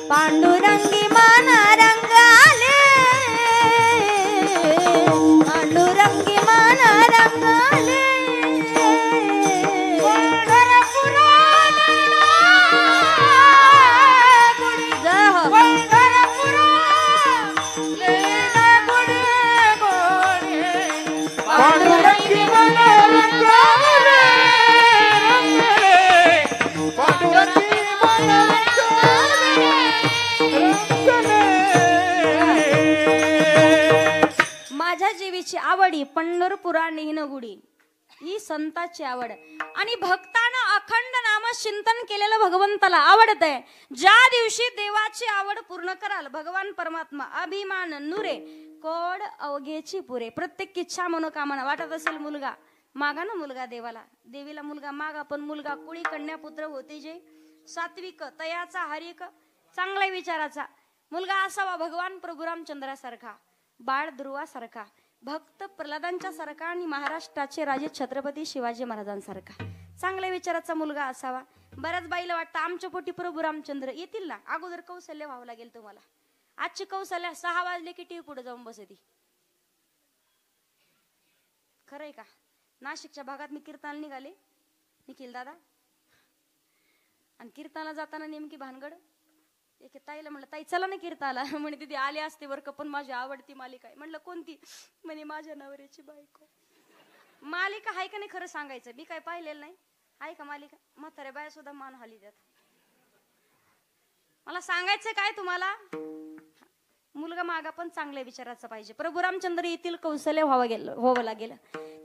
A: पांडुरंगी मन रंगाले, पांडुरंगी मन रंगाले. पंढरपुरा पंढरपुरा
B: पांडुरंगी मन रंगाले, पांडुरंगी मन
A: माझ्या जीवीची आवडी पंढरपुरा नेहनगुडी, ही संताची आवड. आणि भक्तानं अखंड नाम चिंतन केलेलं भगवंताला आवडत आहे. ज्या दिवशी देवाची आवड पूर्ण कराल, भगवान परमात्मा अभिमान नुरे कोड अवघेची पुरे. प्रत्येक इच्छा मनोकामना. वाटत असेल मुलगा, मागा ना मुलगा देवाला, देवीला मुलगा मागा, पण मुलगा कुळी कन्या पुत्र होते जे सात्विक तयाचा हरिक चांगल्या विचाराचा मुलगा असावा, भगवान प्रभू रामचंद्रासारखा, बाळ ध्रुवासारखा, भक्त प्रल्हादांच्या सारखा आणि महाराष्ट्राचे राजे छत्रपती शिवाजी महाराजांसारखा चांगल्या विचाराचा मुलगा असावा. बऱ्याच बाईला वाटतं आमच्या पोटी प्रभू रामचंद्र येतील ना, अगोदर कौशल्य व्हावं लागेल तुम्हाला. आजची कौशल्य 6 वाजले की टीव्ही पुढे जाऊन बसती. खरंय का? नाशिकच्या भागात मी कीर्तनाला निघाले, निखिल दादा, आणि कीर्तनाला जाताना नेमकी भानगड, एक ताईला म्हणलं ताई चला ना कीर्तनाला, म्हणे तिथे आले असते बरं का, पण माझी आवडती मालिका आहे. म्हणलं कोणती? म्हणे माझ्या नवऱ्याची बायको. मालिका आहे का नाही खरं सांगायचं? मी काय पाहिलेलं नाही. आहे का मालिका? म्हाताऱ्या बाया सुद्धा मान हली देत. मला सांगायचं काय तुम्हाला, मुलगा मागा पण चांगल्या विचाराचा पाहिजे. प्रभू रामचंद्र येथील कौशल्य व्हावं लागेल.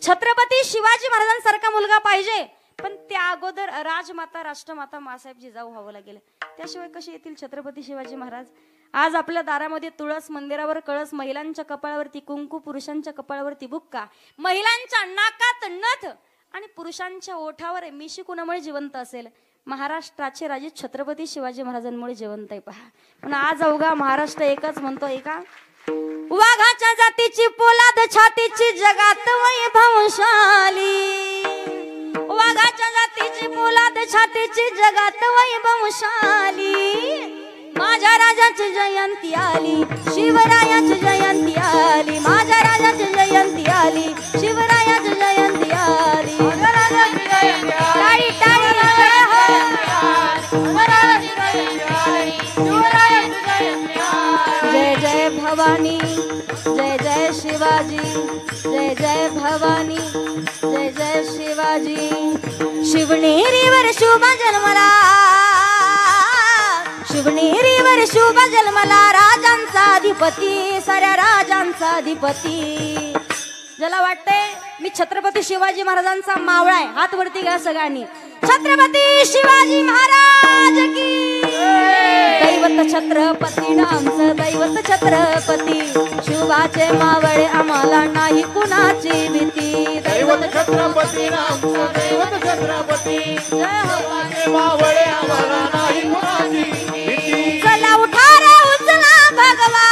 A: छत्रपती शिवाजी महाराजांसारखा मुलगा पाहिजे, पण त्या अगोदर राजमाता राष्ट्रमाता मासाहेब जिजाऊ व्हावं लागेल. त्याशिवाय कसे येतील छत्रपती शिवाजी महाराज? आज आपल्या दारामध्ये तुळस, मंदिरावर कळस, महिलांच्या कपाळावरती कुंकू, पुरुषांच्या कपाळावरती बुक्का, महिलांच्या नाकात नथ आणि पुरुषांच्या ओठावर मिशी कुणामुळे जिवंत असेल? महाराष्ट्राचे राजे छत्रपती शिवाजी महाराजांमुळे जिवंत आहे. पहा, पण आज अवघा महाराष्ट्र एकच म्हणतोय का, वाघाच्या जातीची पोलाद छातीची जगात वैभवशाली, वाघाच्या जातीची पोलाद छातीची जगात वैभवशाली, माझ्या राजाची जयंती आली, शिवरायाची जयंती आली, माझ्या राजाची जयंती आली, शिवरायाची जयंती आली, टाळी टाळी जय जय भवानी, जय जय शिवाजी, जय जय भवानी, जय जय शिवाजी. शिवनेरीवर शुभ जन्मला, शिवनेरीवर शुभ जन्मला, राजांचा अधिपती, साऱ्या राजांचा अधिपती. ज्याला वाटतंय मी छत्रपती शिवाजी महाराजांचा मावळा आहे, हात वरती घ्या सगळ्यांनी. छत्रपती शिवाजी महाराज की दैवत छत्रपती, आमचं दैवत छत्रपती, शिवाचे मावळे आम्हाला नाही कुणाची भीती.
B: दैवत छत्रपती आमचं दैवत छत्रपती, शिवाचे मावळे आम्हाला नाही कुणाची भीती.
A: चला उठा रे उचला भगवा,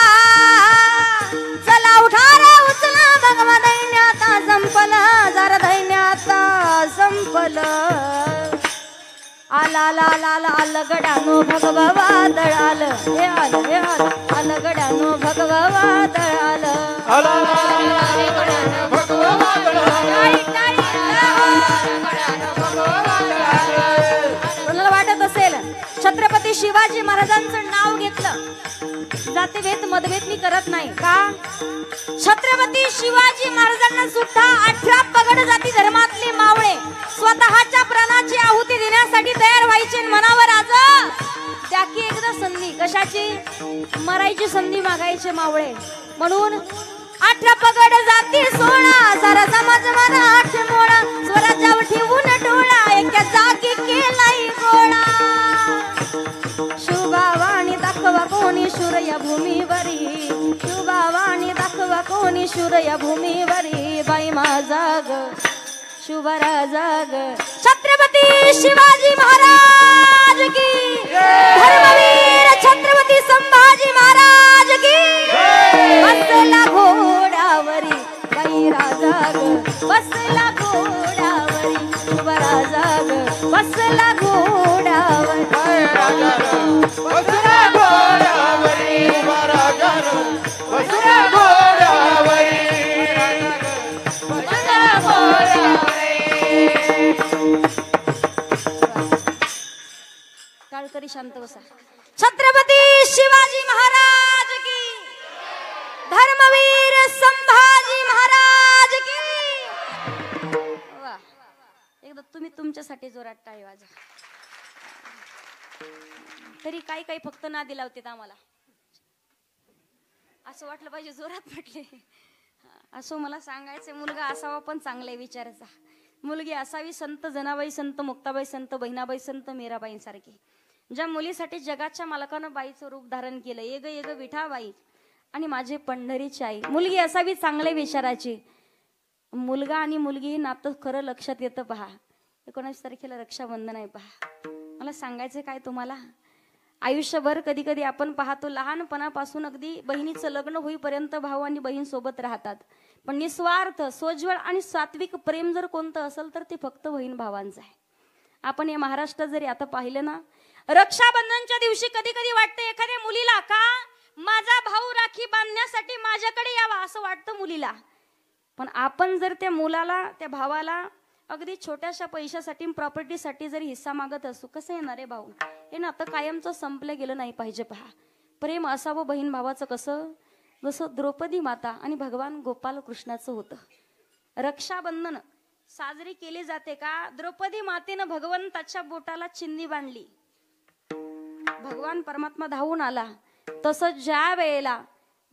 A: चला उठा रे उचला भगवा, दैन्याता संपला, जरा दैन्याता संपलं. आला आला आला आलं गडानो भगवा वादळ आलं, हे आलं हे आलं, आलं गडानो भगवा वादळ आलं. कोणाला वाटत असेल छत्रपती शिवाजी महाराजांचं नाव घेतलं जातीभेद मतभेद मी करत नाही का? छत्रपती शिवाजी महाराजांना सुद्धा 18 पगड जाती धर्मातले मावळे स्वतःच्या प्राणाची आहुती देण्यासाठी तयार व्हायचे. मनावर आज त्या की एकदा संधी, कशाची? मरायची संधी मागायचे मावळे. म्हणून 18 पगड जाती 16, सारा समाज मराठ मोळा, स्वराज्यावर ठेवून डोळा, एका जागी केलाय गोळा. शुभावाणी दाखवा कोणी शूर या भूमीवरी, शुभावाणी दाखवा कोणी शूर या भूमीवरी, बाई माझा ग शुभरा जाग. छत्रपती शिवाजी महाराज की, धर्मवीर छत्रपती संभाजी महाराज की. बसला घोडावरी बाई राजा ग, बसला घोडावरी शुभरा जाग, बसला घोडावरी
B: बसला घोडावरी, राजा बसला घोडावरी, बसला घोडावरी.
A: टाळकरी शांत बसा. छत्रपती शिवाजी महाराज की, धर्मवीर संभाजी महाराज की. वा, एकदा तुम्ही तुमच्यासाठी जोरात टाळी वाजवा. तरी काही काही फक्त नादी लावतात आम्हाला, असं वाटलं पाहिजे जोरात म्हटले. असं मला सांगायचं, मुलगा असावा पण चांगल्या विचाराचा, मुलगी असावी संत जनाबाई, संत मुक्ताबाई, संत बहिणाबाई, संत मीराबाई सारखी, ज्या मुलीसाठी जगाच्या मालकानं बाईचं रूप धारण केलं. ये ग ये ग विठाबाई आणि माझे पंढरीची आई. मुलगी असावी चांगल्या विचाराची. मुलगा आणि मुलगी हे नातं खरं लक्षात येतं पहा. 19 तारखेला रक्षाबंधन आहे पहा. मला सांगायचं काय तुम्हाला, आयुष्यभर कधी कधी आपण पाहतो लहानपणापासून अगदी बहिणीचं लग्न होईपर्यंत भाऊ आणि बहीण सोबत राहतात, पण निस्वार्थ सोज्वळ आणि सात्विक प्रेम जर कोणतं असेल तर ते फक्त बहीण भावांचं आहे. आपण या महाराष्ट्रात जरी आता पाहिलं ना, रक्षाबंधनच्या दिवशी कधी कधी वाटतं एखाद्या मुलीला का माझा भाऊ राखी बांधण्यासाठी माझ्याकडे यावा असं वाटतं मुलीला. पण आपण जर त्या मुलाला त्या भावाला अगदी छोट्याशा पैशासाठी प्रॉपर्टीसाठी जरी हिस्सा मागत असू, कसं येणार आहे भाऊ, हे ना आता कायमचं संपलं गेलं नाही पाहिजे. पहा, प्रेम असावं बहीण भावाचं कसं, जसं द्रौपदी माता आणि भगवान गोपाल कृष्णाचं होतं. रक्षाबंधन साजरी केली जाते का, द्रौपदी मातेनं भगवंताच्या बोटाला चिंदी बांधली, भगवान परमात्मा धावून आला. तसं ज्या वेळेला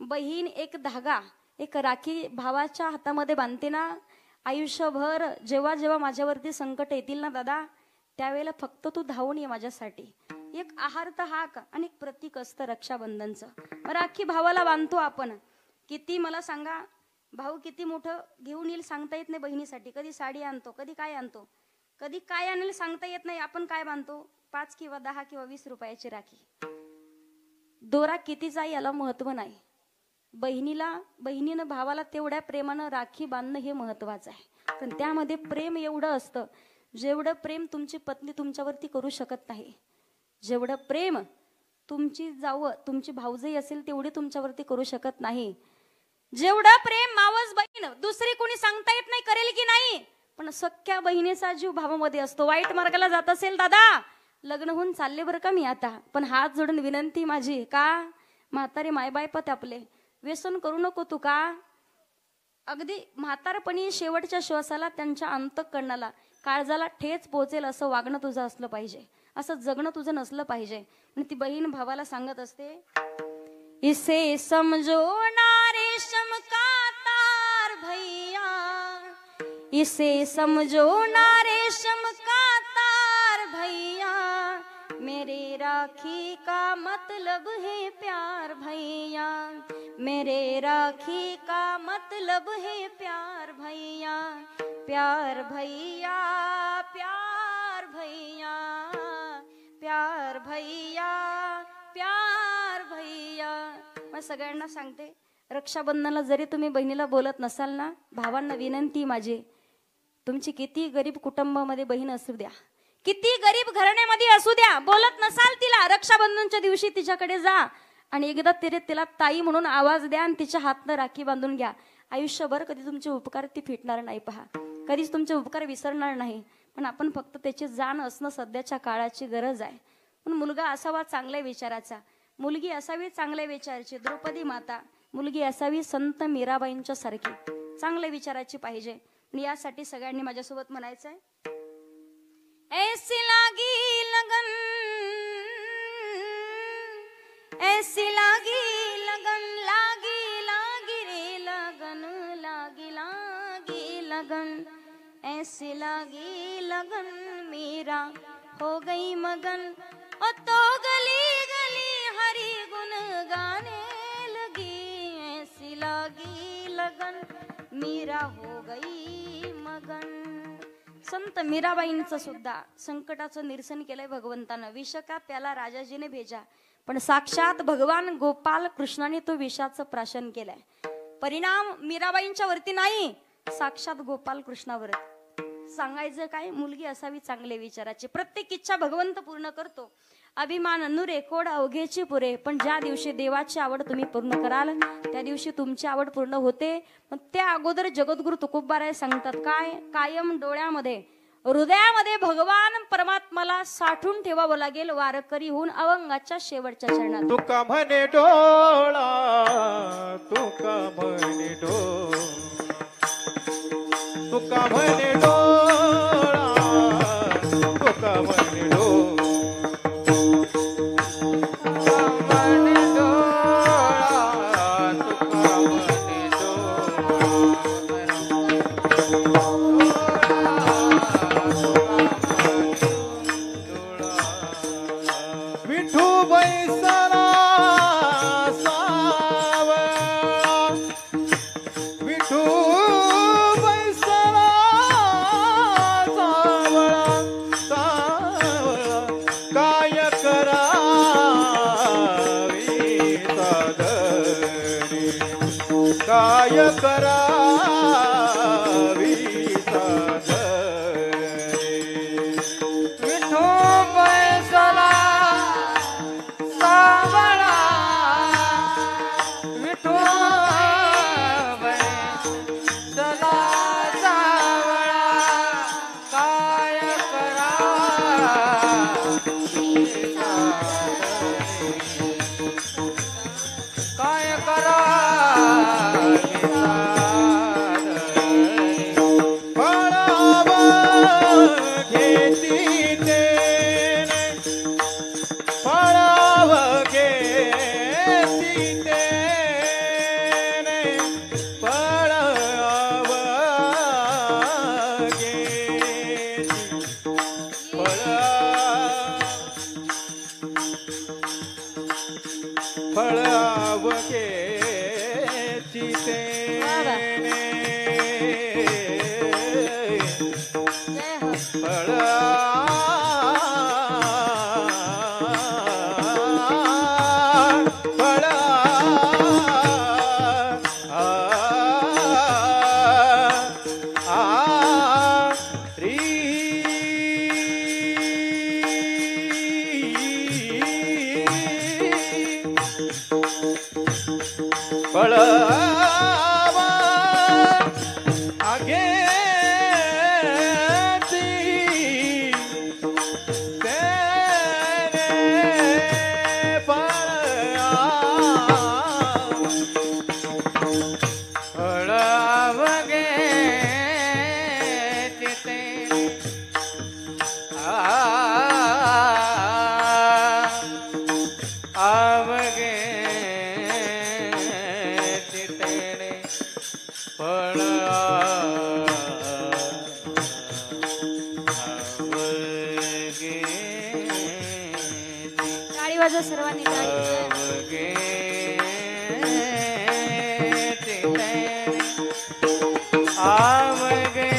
A: बहीण एक धागा एक राखी भावाच्या हातामध्ये बांधते ना, आयुष्यभर जेव्हा जेव्हा माझ्यावरती संकट येतील ना दादा, त्यावेळेला फक्त तू धावून ये माझ्यासाठी. एक आहार्थ हाक आणि एक प्रतीक असतं रक्षाबंधनचं. राखी भावाला बांधतो आपण. किती मला सांगा, भाऊ किती मोठं घेऊन येईल सांगता येत नाही बहिणीसाठी. कधी साडी आणतो, कधी काय आणतो, कधी काय आणेल सांगता येत नाही. आपण काय बांधतो, 5 किंवा 10 किंवा 20 रुपयाची राखी. दोरा कितीचा याला महत्व नाही. बहिणीनं भावाला तेवढ्या प्रेमानं राखी बांधणं हे महत्वाचं आहे. पण त्यामध्ये प्रेम एवढं असतं जेवढं प्रेम तुमची पत्नी तुमच्यावरती करू शकत नाही. जेवढं प्रेम तुमची जावं तुमची भाऊजाई असेल तेवढी तुमच्यावरती करू शकत नाही. जेवढं प्रेम मावस बहीण दुसरी कोणी सांगता येत नाही करेल की नाही, पण सख्या बहिणीचा जीव भावामध्ये असतो. वाईट मार्गाला जात असेल दादा, लग्न होऊन चालले बरं का मी आता, पण हात जोडून विनंती माझी, का म्हातारे मायबायपत आपले व्यसन करू नको तू. का अगदी म्हातारपणी शेवटच्या श्वासाला त्यांच्या अंतःकरणाला काळजाला ठेच पोहोचेल असं वागणं तुझं असलं पाहिजे, असं जगणं तुझं नसलं पाहिजे. आणि ती बहीण भावाला सांगत असते, इसे समजो ना रेशम का तार भैया, इसे समझो ना रेशम का तार भैया, मेरे राखी का मतलब है प्यार भैया, मेरे राखी का मतलब है प्यार भैया, प्यार भैया, प्यार भैया, प्यार भैया, प्यार भैया. मग सगळ्यांना सांगते, रक्षाबंधनाला जरी तुम्ही बहिणीला बोलत नसाल ना, भावांना विनंती माझी, तुमची किती गरीब कुटुंबामध्ये बहीण असू द्या, किती गरीब घराण्यामध्ये असू द्या, बोलत नसाल तिला, रक्षाबंधनच्या दिवशी तिच्याकडे जा आणि एकदा तिला ताई म्हणून आवाज द्या आणि तिच्या हातनं राखी बांधून घ्या. आयुष्यभर कधी तुमचे उपकार ती फिटणार नाही. पहा, कधीच तुमचे उपकार विसरणार नाही. पण आपण फक्त त्याची जाण असणं सध्याच्या काळाची गरज आहे. पण मुलगा असावा चांगल्या विचाराचा, मुलगी असावी चांगल्या विचाराची. द्रौपदी माता मुलगी असावी संत मीराबाईंच्या सारखी चांगल्या विचाराची पाहिजे. आणि यासाठी सगळ्यांनी माझ्यासोबत म्हणायचंय, ऐसी लागी लगन, ऐसी लागी लगन, लागी लागी रे लगन, लागी लागी लगन, ऐसी लागी लगन, मेरा हो गई मगन, ओ तो गली गली हरी गुन गाने लगी, ऐसी लागी लगन, मीरा हो गई मगन. संत मीराबाईंचं सुद्धा संकटाचं निरसन केलंय भगवंतानं. विष का प्याला राजाजीने भेजा, पण साक्षात भगवान गोपाल कृष्णाने तो विषाचं प्राशन केलंय. परिणाम मीराबाईंच्या वरती नाही, साक्षात गोपाल कृष्णावर. सांगायचं काय, मुलगी असावी चांगले विचाराची. प्रत्येक इच्छा भगवंत पूर्ण करतो. अभिमान नुरे कोड अवघेची पुरे, पण ज्या दिवशी देवाची आवड तुम्ही पूर्ण कराल त्या दिवशी तुमची आवड पूर्ण होते. पण त्या अगोदर जगद्गुरु तुकोबाराय सांगतात काय, कायम डोळ्यामध्ये हृदयामध्ये भगवान परमात्माला साठवून ठेवावं लागेल, वारकरी होऊन अवंगाच्या शेवटच्या चरणात.
C: तुका म्हणे डोळा, तुका म्हणे डोळा, तुका म्हणे डोळा, तुका म्हणे डोळा, विठू बैसला करावी सादरे.
B: विठू बैसला सावळा विठू बैसला सावळा काय करा काय करा
C: फळाव घेती तेने फळाव घेती तेने फळाव घेती फळाव घेती तेने
A: जय हो.
C: फळावा आगे
B: फळावगे चिते आवगे चितेने फळ आवगे
A: टाळी वाजवा सर्वांनी टाळी. जय हो.
B: आवगे चितेने आवगे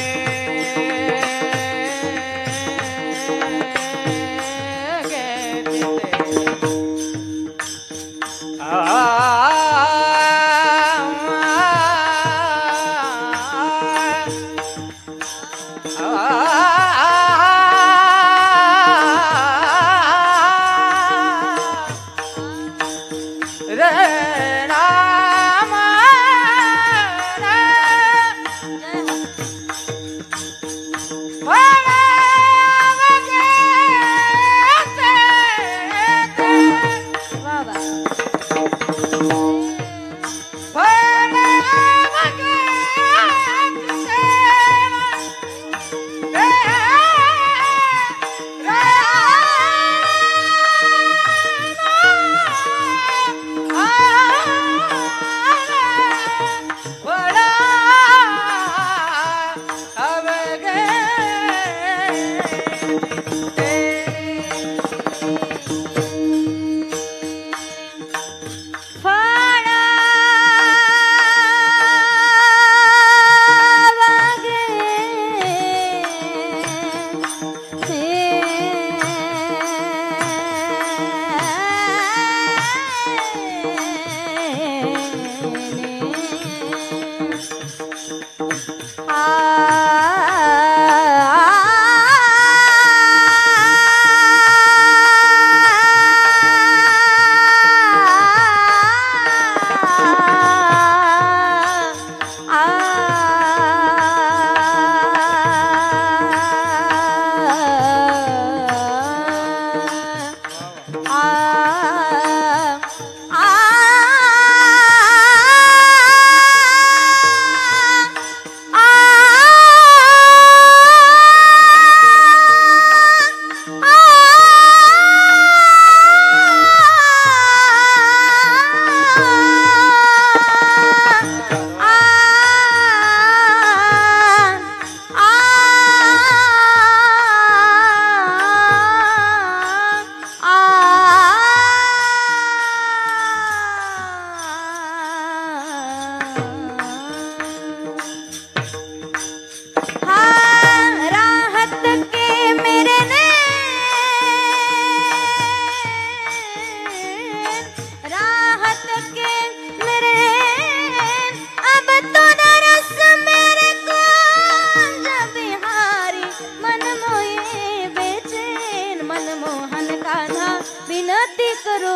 A: मनमोहन कान्हा विनती करो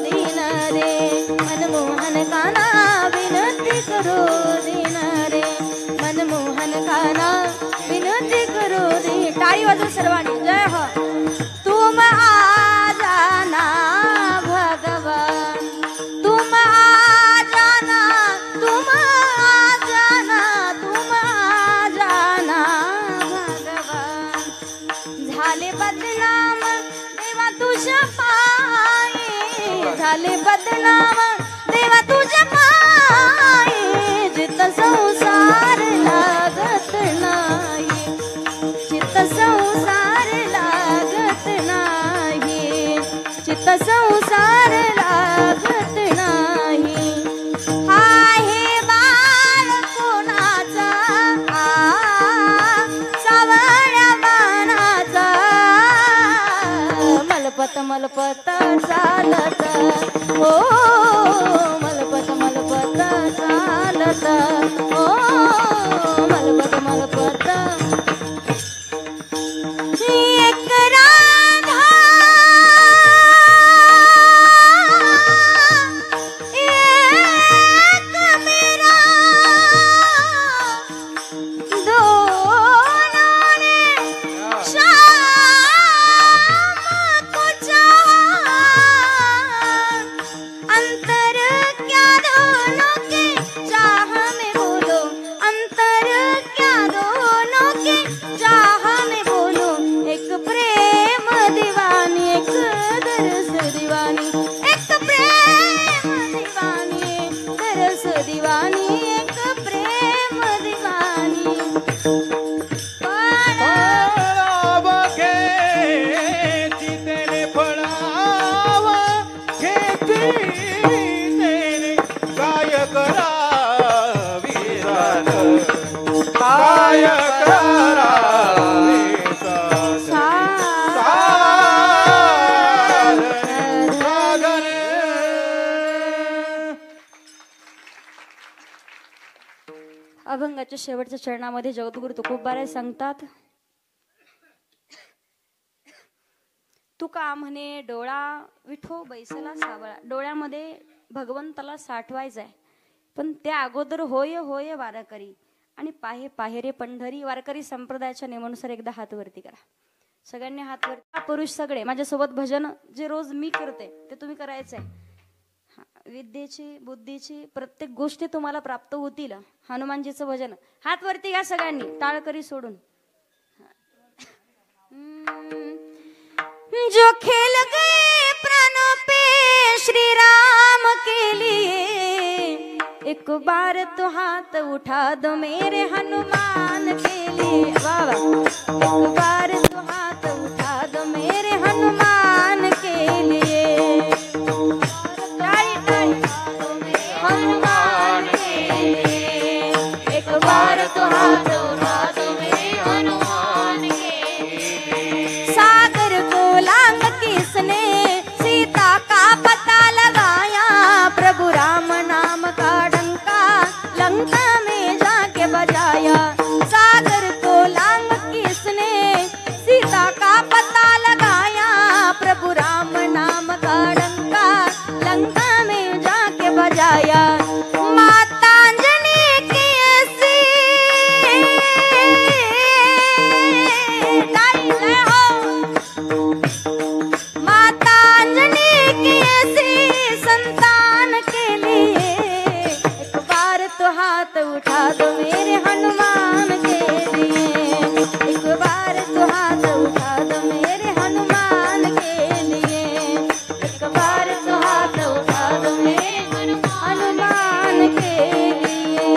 A: दीन रे मनमोहन कान्हा विनती करो दीन रे मनमोहन कान्हा विनती करो दीन टाळी वाजव सर्वांनी जय हो तुम आ जाना भगवान तुम आ जाना तुम आ जाना तुम आ जाना भगवान झाले बदनाम देवा तुझ्या पायी झाले बदनाम देवा तुझ्या पायी जित संसार लागत नाही चित्त संसार लागत नाही चित्त संसार लागत नाही आहे बाळ कोणाचा सावळ्या बाणाचा मलपत मलपत चालत हो मलपत मलपत चालत हो मलपत मलपत एक राधा एक मेरा दोनों ने शाम को चाहा अंतर क्या दोनों के चाह में बोलो अंतर क्या दोनों के चाह में बोलो एक प्रेम दीवानी एक दरस दीवानी एक प्रेम दीवानी दरस दीवानी एक प्रेम दीवानी
B: फळाव घेती तेने फळाव घेती तेने काय करावी साधन काय करावी साधन साधन
A: अभंगाच्या शेवटच्या चरणामध्ये जगद्गुरु तुकोबाराय सांगतात तुका म्हणे डोळा विठो बैसला सावळा डोळ्यामध्ये भगवंताला साठवायचंय पण त्या अगोदर होय होय वारकरी आणि पाहे पाहेरे पंढरी वारकरी संप्रदायाच्या नियमानुसार एकदा हात वरती करा सगळ्यांनी हात वरती पुरुष सगळे माझ्यासोबत भजन जे रोज मी करते ते तुम्ही करायचंय विद्येची बुद्धीची प्रत्येक गोष्टी तुम्हाला प्राप्त होतील हनुमानजीचं भजन हात वरती घ्या सगळ्यांनी टाळकरी सोडून जो खेल गए प्राणों पे श्री राम के लिए एक बार तो हाथ उठा दो मेरे हनुमान के लिए वाह वाह एक बार तो हाथ उठा दो मेरे हनुमान के लिए हनुमान के लिए एक बार तो हाथ उठा दो मेरे हनुमान के लिए सागर को लांग किसने सीता का पता लगाया प्रभु राम नाम का डंका लंका में जाके बजाया सागर को लांग किसने सीता का पता लगाया प्रभु राम नाम का डंका लंका में जाके बजाया माता अंजनी की ऐसी लाई ले हो माता अंजनी की ऐसी संतान के लिए एक बार तो हाथ उठा दो मेरे हनुमान के लिए एक बार तो हाथ उठा दो मेरे हनुमान के लिए एक बार तो हाथ उठा दो मेरे हनुमान के लिए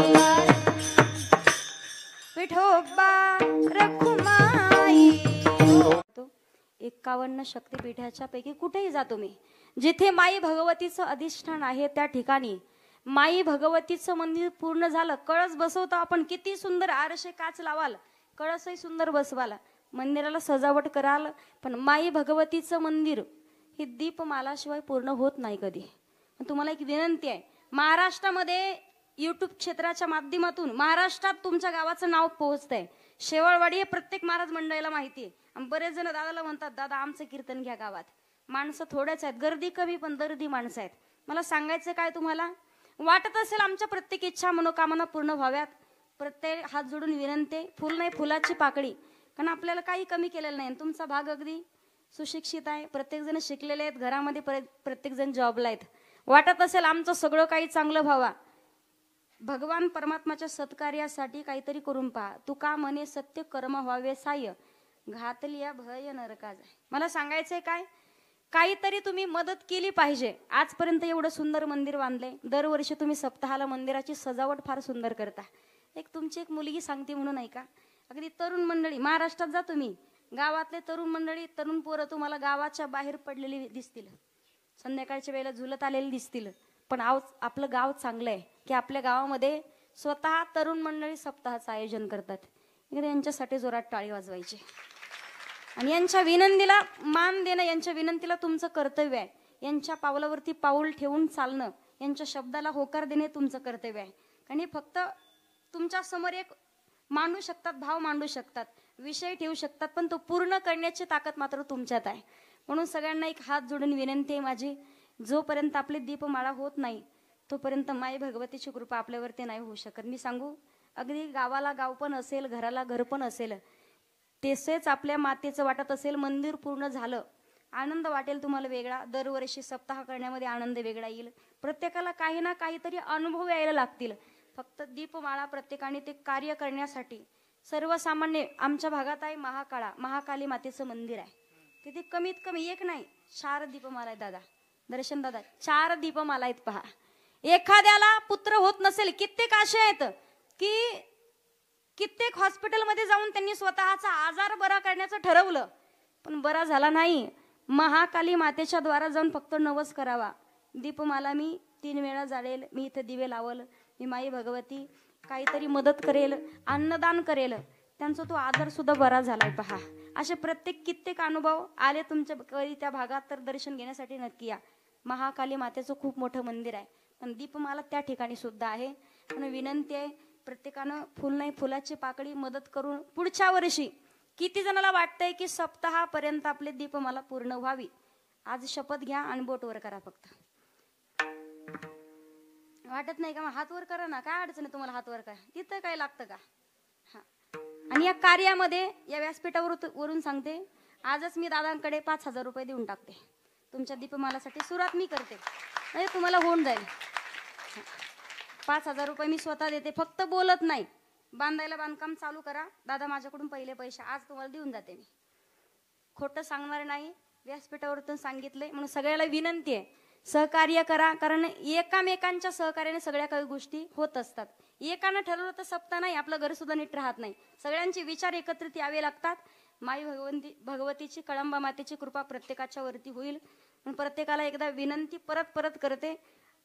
A: विठोबा रखुमाई 51 शक्तिपीठाच्या पैकी कुठेही जा तुम्ही जिथे माई भगवतीचं अधिष्ठान आहे त्या ठिकाणी माई भगवतीचं मंदिर पूर्ण झालं कळस बसवतो आपण किती सुंदर आरशे काच लावाल कळसही सुंदर बसवाल मंदिराला सजावट कराल पण माई भगवतीचं मंदिर ही दीपमालाशिवाय पूर्ण होत नाही कधी तुम्हाला एक विनंती आहे महाराष्ट्रामध्ये YouTube क्षेत्राच्या माध्यमातून महाराष्ट्रात तुमच्या गावाचं नाव पोहोचतंय शेवळवाडी हे प्रत्येक महाराज मंडळाला माहिती आहे आणि बरेच जण दादाला म्हणतात, दादा आमचं कीर्तन घ्या गावात. माणसं थोड्याच आहेत, गर्दी कमी पण दर्दी माणसं आहेत. मला सांगायचं काय तुम्हाला, वाटत असेल आमच्या प्रत्येक इच्छा मनोकामना पूर्ण व्हाव्यात, प्रत्येक हात जोडून विनंती, फुल नाही फुलाची पाकळी, कारण आपल्याला काही कमी केलेलं नाही. तुमचा भाग अगदी सुशिक्षित आहे, प्रत्येक जण शिकलेले आहेत, घरामध्ये प्रत्येक जण जॉबला आहेत. वाटत असेल आमचं सगळं काही चांगलं व्हावा, भगवान परमात्माच्या सत्कार्यासाठी काहीतरी करून पहा. तुका म्हणे सत्य कर्म व्हावे साय, घातलिया भय नरका जाय. मला सांगायचंय काय, काहीतरी तुम्ही मदत केली पाहिजे. आजपर्यंत एवढं सुंदर मंदिर बांधले, दरवर्षी तुम्ही सप्ताहाला मंदिराची सजावट फार सुंदर करता. तुमची एक मुलगी सांगते म्हणून ऐका, अगदी तरुण मंडळी महाराष्ट्रात जा तुम्ही, गावातले तरुण मंडळी तरुण पोरं तुम्हाला गावाच्या बाहेर पडलेली दिसतील, संध्याकाळच्या वेळेला झुलत आलेली दिसतील. पण आपलं गाव चांगलं आहे की आपल्या गावामध्ये स्वतः तरुण मंडळी सप्ताहाचं आयोजन करतात. यांच्यासाठी जोरात टाळी वाजवायची आणि यांच्या विनंतीला मान देणं, यांच्या विनंतीला तुमचं कर्तव्य आहे. यांच्या पावलावरती पाऊल ठेवून चालणं, यांच्या शब्दाला होकार देणे तुमचं कर्तव्य आहे. कारण हे फक्त तुमच्या समोर एक मांडू शकतात, भाव मांडू शकतात, विषय ठेवू शकतात, पण तो पूर्ण करण्याची ताकद मात्र तुमच्यात आहे. म्हणून सगळ्यांना एक हात जोडून विनंती आहे माझी, जोपर्यंत आपली दीपमाळा होत नाही तोपर्यंत माई भगवतीची कृपा आपल्यावरती नाही होऊ शकत. मी सांगू, अगदी गावाला गाव पण असेल, घराला घर पण असेल, तसेच आपल्या मातेचं वाटत असेल मंदिर पूर्ण झालं, आनंद वाटेल तुम्हाला वेगळा. दरवर्षी सप्ताह करण्यामध्ये आनंद वेगळा येईल. प्रत्येकाला काही ना काहीतरी अनुभव यायला लागतील. फक्त दीपमाळा प्रत्येकाने ते कार्य करण्यासाठी सर्वसामान्य आमच्या भागात आहे महाकाळा, महाकाली मातेचं मंदिर आहे. तिथे कमीत कमी एक नाही 4 दीपमाला आहेत. दादा दर्शन दादा 4 दीपमाला आहेत पहा. एखाद्याला पुत्र होत नसेल, कित्येक असे आहेत की कित्येक हॉस्पिटलमध्ये जाऊन त्यांनी स्वतःचा आजार बरा करण्याचं ठरवलं, पण बरा झाला नाही. महाकाली मातेच्या द्वारा जाऊन फक्त नवस करावा, दीपमाला मी 3 वेळा जाळेल, मी इथे दिवे लावल, मी माई भगवती काहीतरी मदत करेल, अन्नदान करेल, त्यांचा तो आजार सुद्धा बरा झालाय पहा. असे प्रत्येक कित्येक अनुभव आले तुमच्या त्या भागात, तर दर्शन घेण्यासाठी नक्की या. महाकाली मातेचं खूप मोठं मंदिर आहे, पण दीपमाला त्या ठिकाणी सुद्धा आहे. म्हणून विनंती आहे प्रत्येकानं फुल नाही फुलाची पाकळी मदत करून पुढच्या वर्षी किती जणाला वाटतंय की सप्ताहापर्यंत आपले दीपमाला पूर्ण व्हावी, आज शपथ घ्या आणि बोट वर करा. फक्त वाटत नाही का, मग हात वर करा ना, काय अडचण आहे तुम्हाला हात वर करा, तिथं काय लागतं का. हा, आणि या कार्यामध्ये या व्यासपीठावरून सांगते, आजच मी दादांकडे 5,000 रुपये देऊन टाकते. तुमच्या दीपमालासाठी सुरुवात मी करते, म्हणजे तुम्हाला होऊन जाईल. 5,000 रुपये मी स्वतः देते, फक्त बोलत नाही. बांधायला बांधकाम चालू करा, दादा माझ्याकडून पहिले पैसे आज तुम्हाला देऊन जाते. मी खोटं सांगणार नाही, व्यासपीठावरून सांगितले. म्हणून सगळ्याला विनंती आहे, सहकार्य करा, कारण एकामेकांच्या सहकार्याने सगळ्या काही गोष्टी होत असतात. एकानं ठरवलं तर सप्ताह नाही, आपलं घर सुद्धा नीट राहत नाही. सगळ्यांचे विचार एकत्रित यावे लागतात. माई भगवतीची कळंबा मातेची कृपा प्रत्येकाच्या वरती होईल. पण प्रत्येकाला एकदा विनंती परत करते,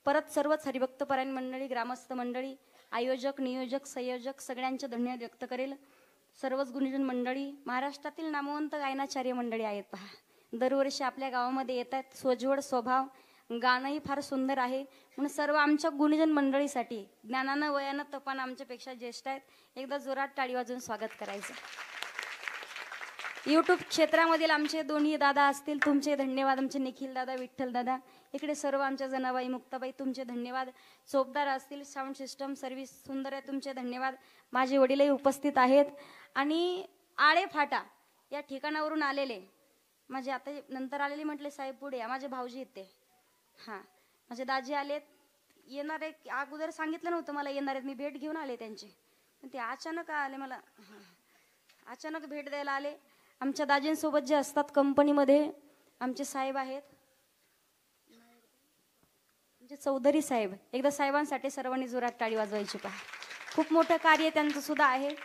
A: परत सर्वच हरिभक्तपरायण मंडळी, ग्रामस्थ मंडळी, आयोजक नियोजक संयोजक सगळ्यांचे धन्यवाद व्यक्त करेल. सर्वच गुणीजन मंडळी, महाराष्ट्रातील नामवंत गायनाचार्य मंडळी आहेत पहा, दरवर्षी आपल्या गावामध्ये येत आहेत. सोज्वळ स्वभाव, गाणंही फार सुंदर आहे. म्हणून सर्व आमच्या गुणीजन मंडळीसाठी ज्ञानानं वयानं तपानं आमच्यापेक्षा ज्येष्ठ आहेत. एकदा जोरात टाळी वाजवून स्वागत करायचं. यूट्यूब क्षेत्रामधील आमचे दोन्ही दादा असतील, तुमचे धन्यवाद. आमचे निखिल दादा, विठ्ठल दादा, इकडे सर्व आमच्या जनाबाई मुक्ताबाई, तुमचे धन्यवाद. चोपदार असतील, साऊंड सिस्टम सर्व्हिस सुंदर आहे, तुमचे धन्यवाद. माझे वडीलही उपस्थित आहेत. आणि आळे फाटा या ठिकाणावरून आलेले माझे आता नंतर आलेले म्हटले साहेब पुढे या, माझे भाऊजी येते. हा, माझे दाजी आलेत, येणार आहे. अगोदर सांगितलं नव्हतं मला येणार आहेत, मी भेट घेऊन आले त्यांची, पण ते अचानक आले, मला अचानक भेट द्यायला आले. आमच्या दाजींसोबत जे असतात कंपनीमध्ये आमचे साहेब आहेत, म्हणजे चौधरी साहेब. एकदा साहेबांसाठी सर्वांनी जोरात टाळी वाजवायची पहा. खूप मोठं कार्य त्यांचं सुद्धा आहे.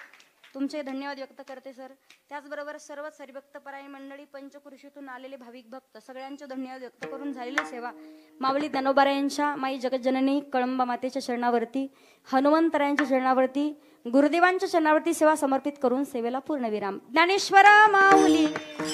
A: तुमचे धन्यवाद व्यक्त करते सर. त्याचबरोबर सर्वच हरिभक्तपरायण मंडळी, पंचकृषीतून आलेले भाविक भक्त, सगळ्यांचे धन्यवाद व्यक्त करून झालेली सेवा माऊली ज्ञानोबारायांच्या, माई जगज्जननी कळंबा मातेच्या चरणावरती, हनुमंतरायांच्या चरणावरती, गुरुदेवांच्या चरणावरती सेवा समर्पित करून सेवेला पूर्णविराम. ज्ञानेश्वरा माऊली.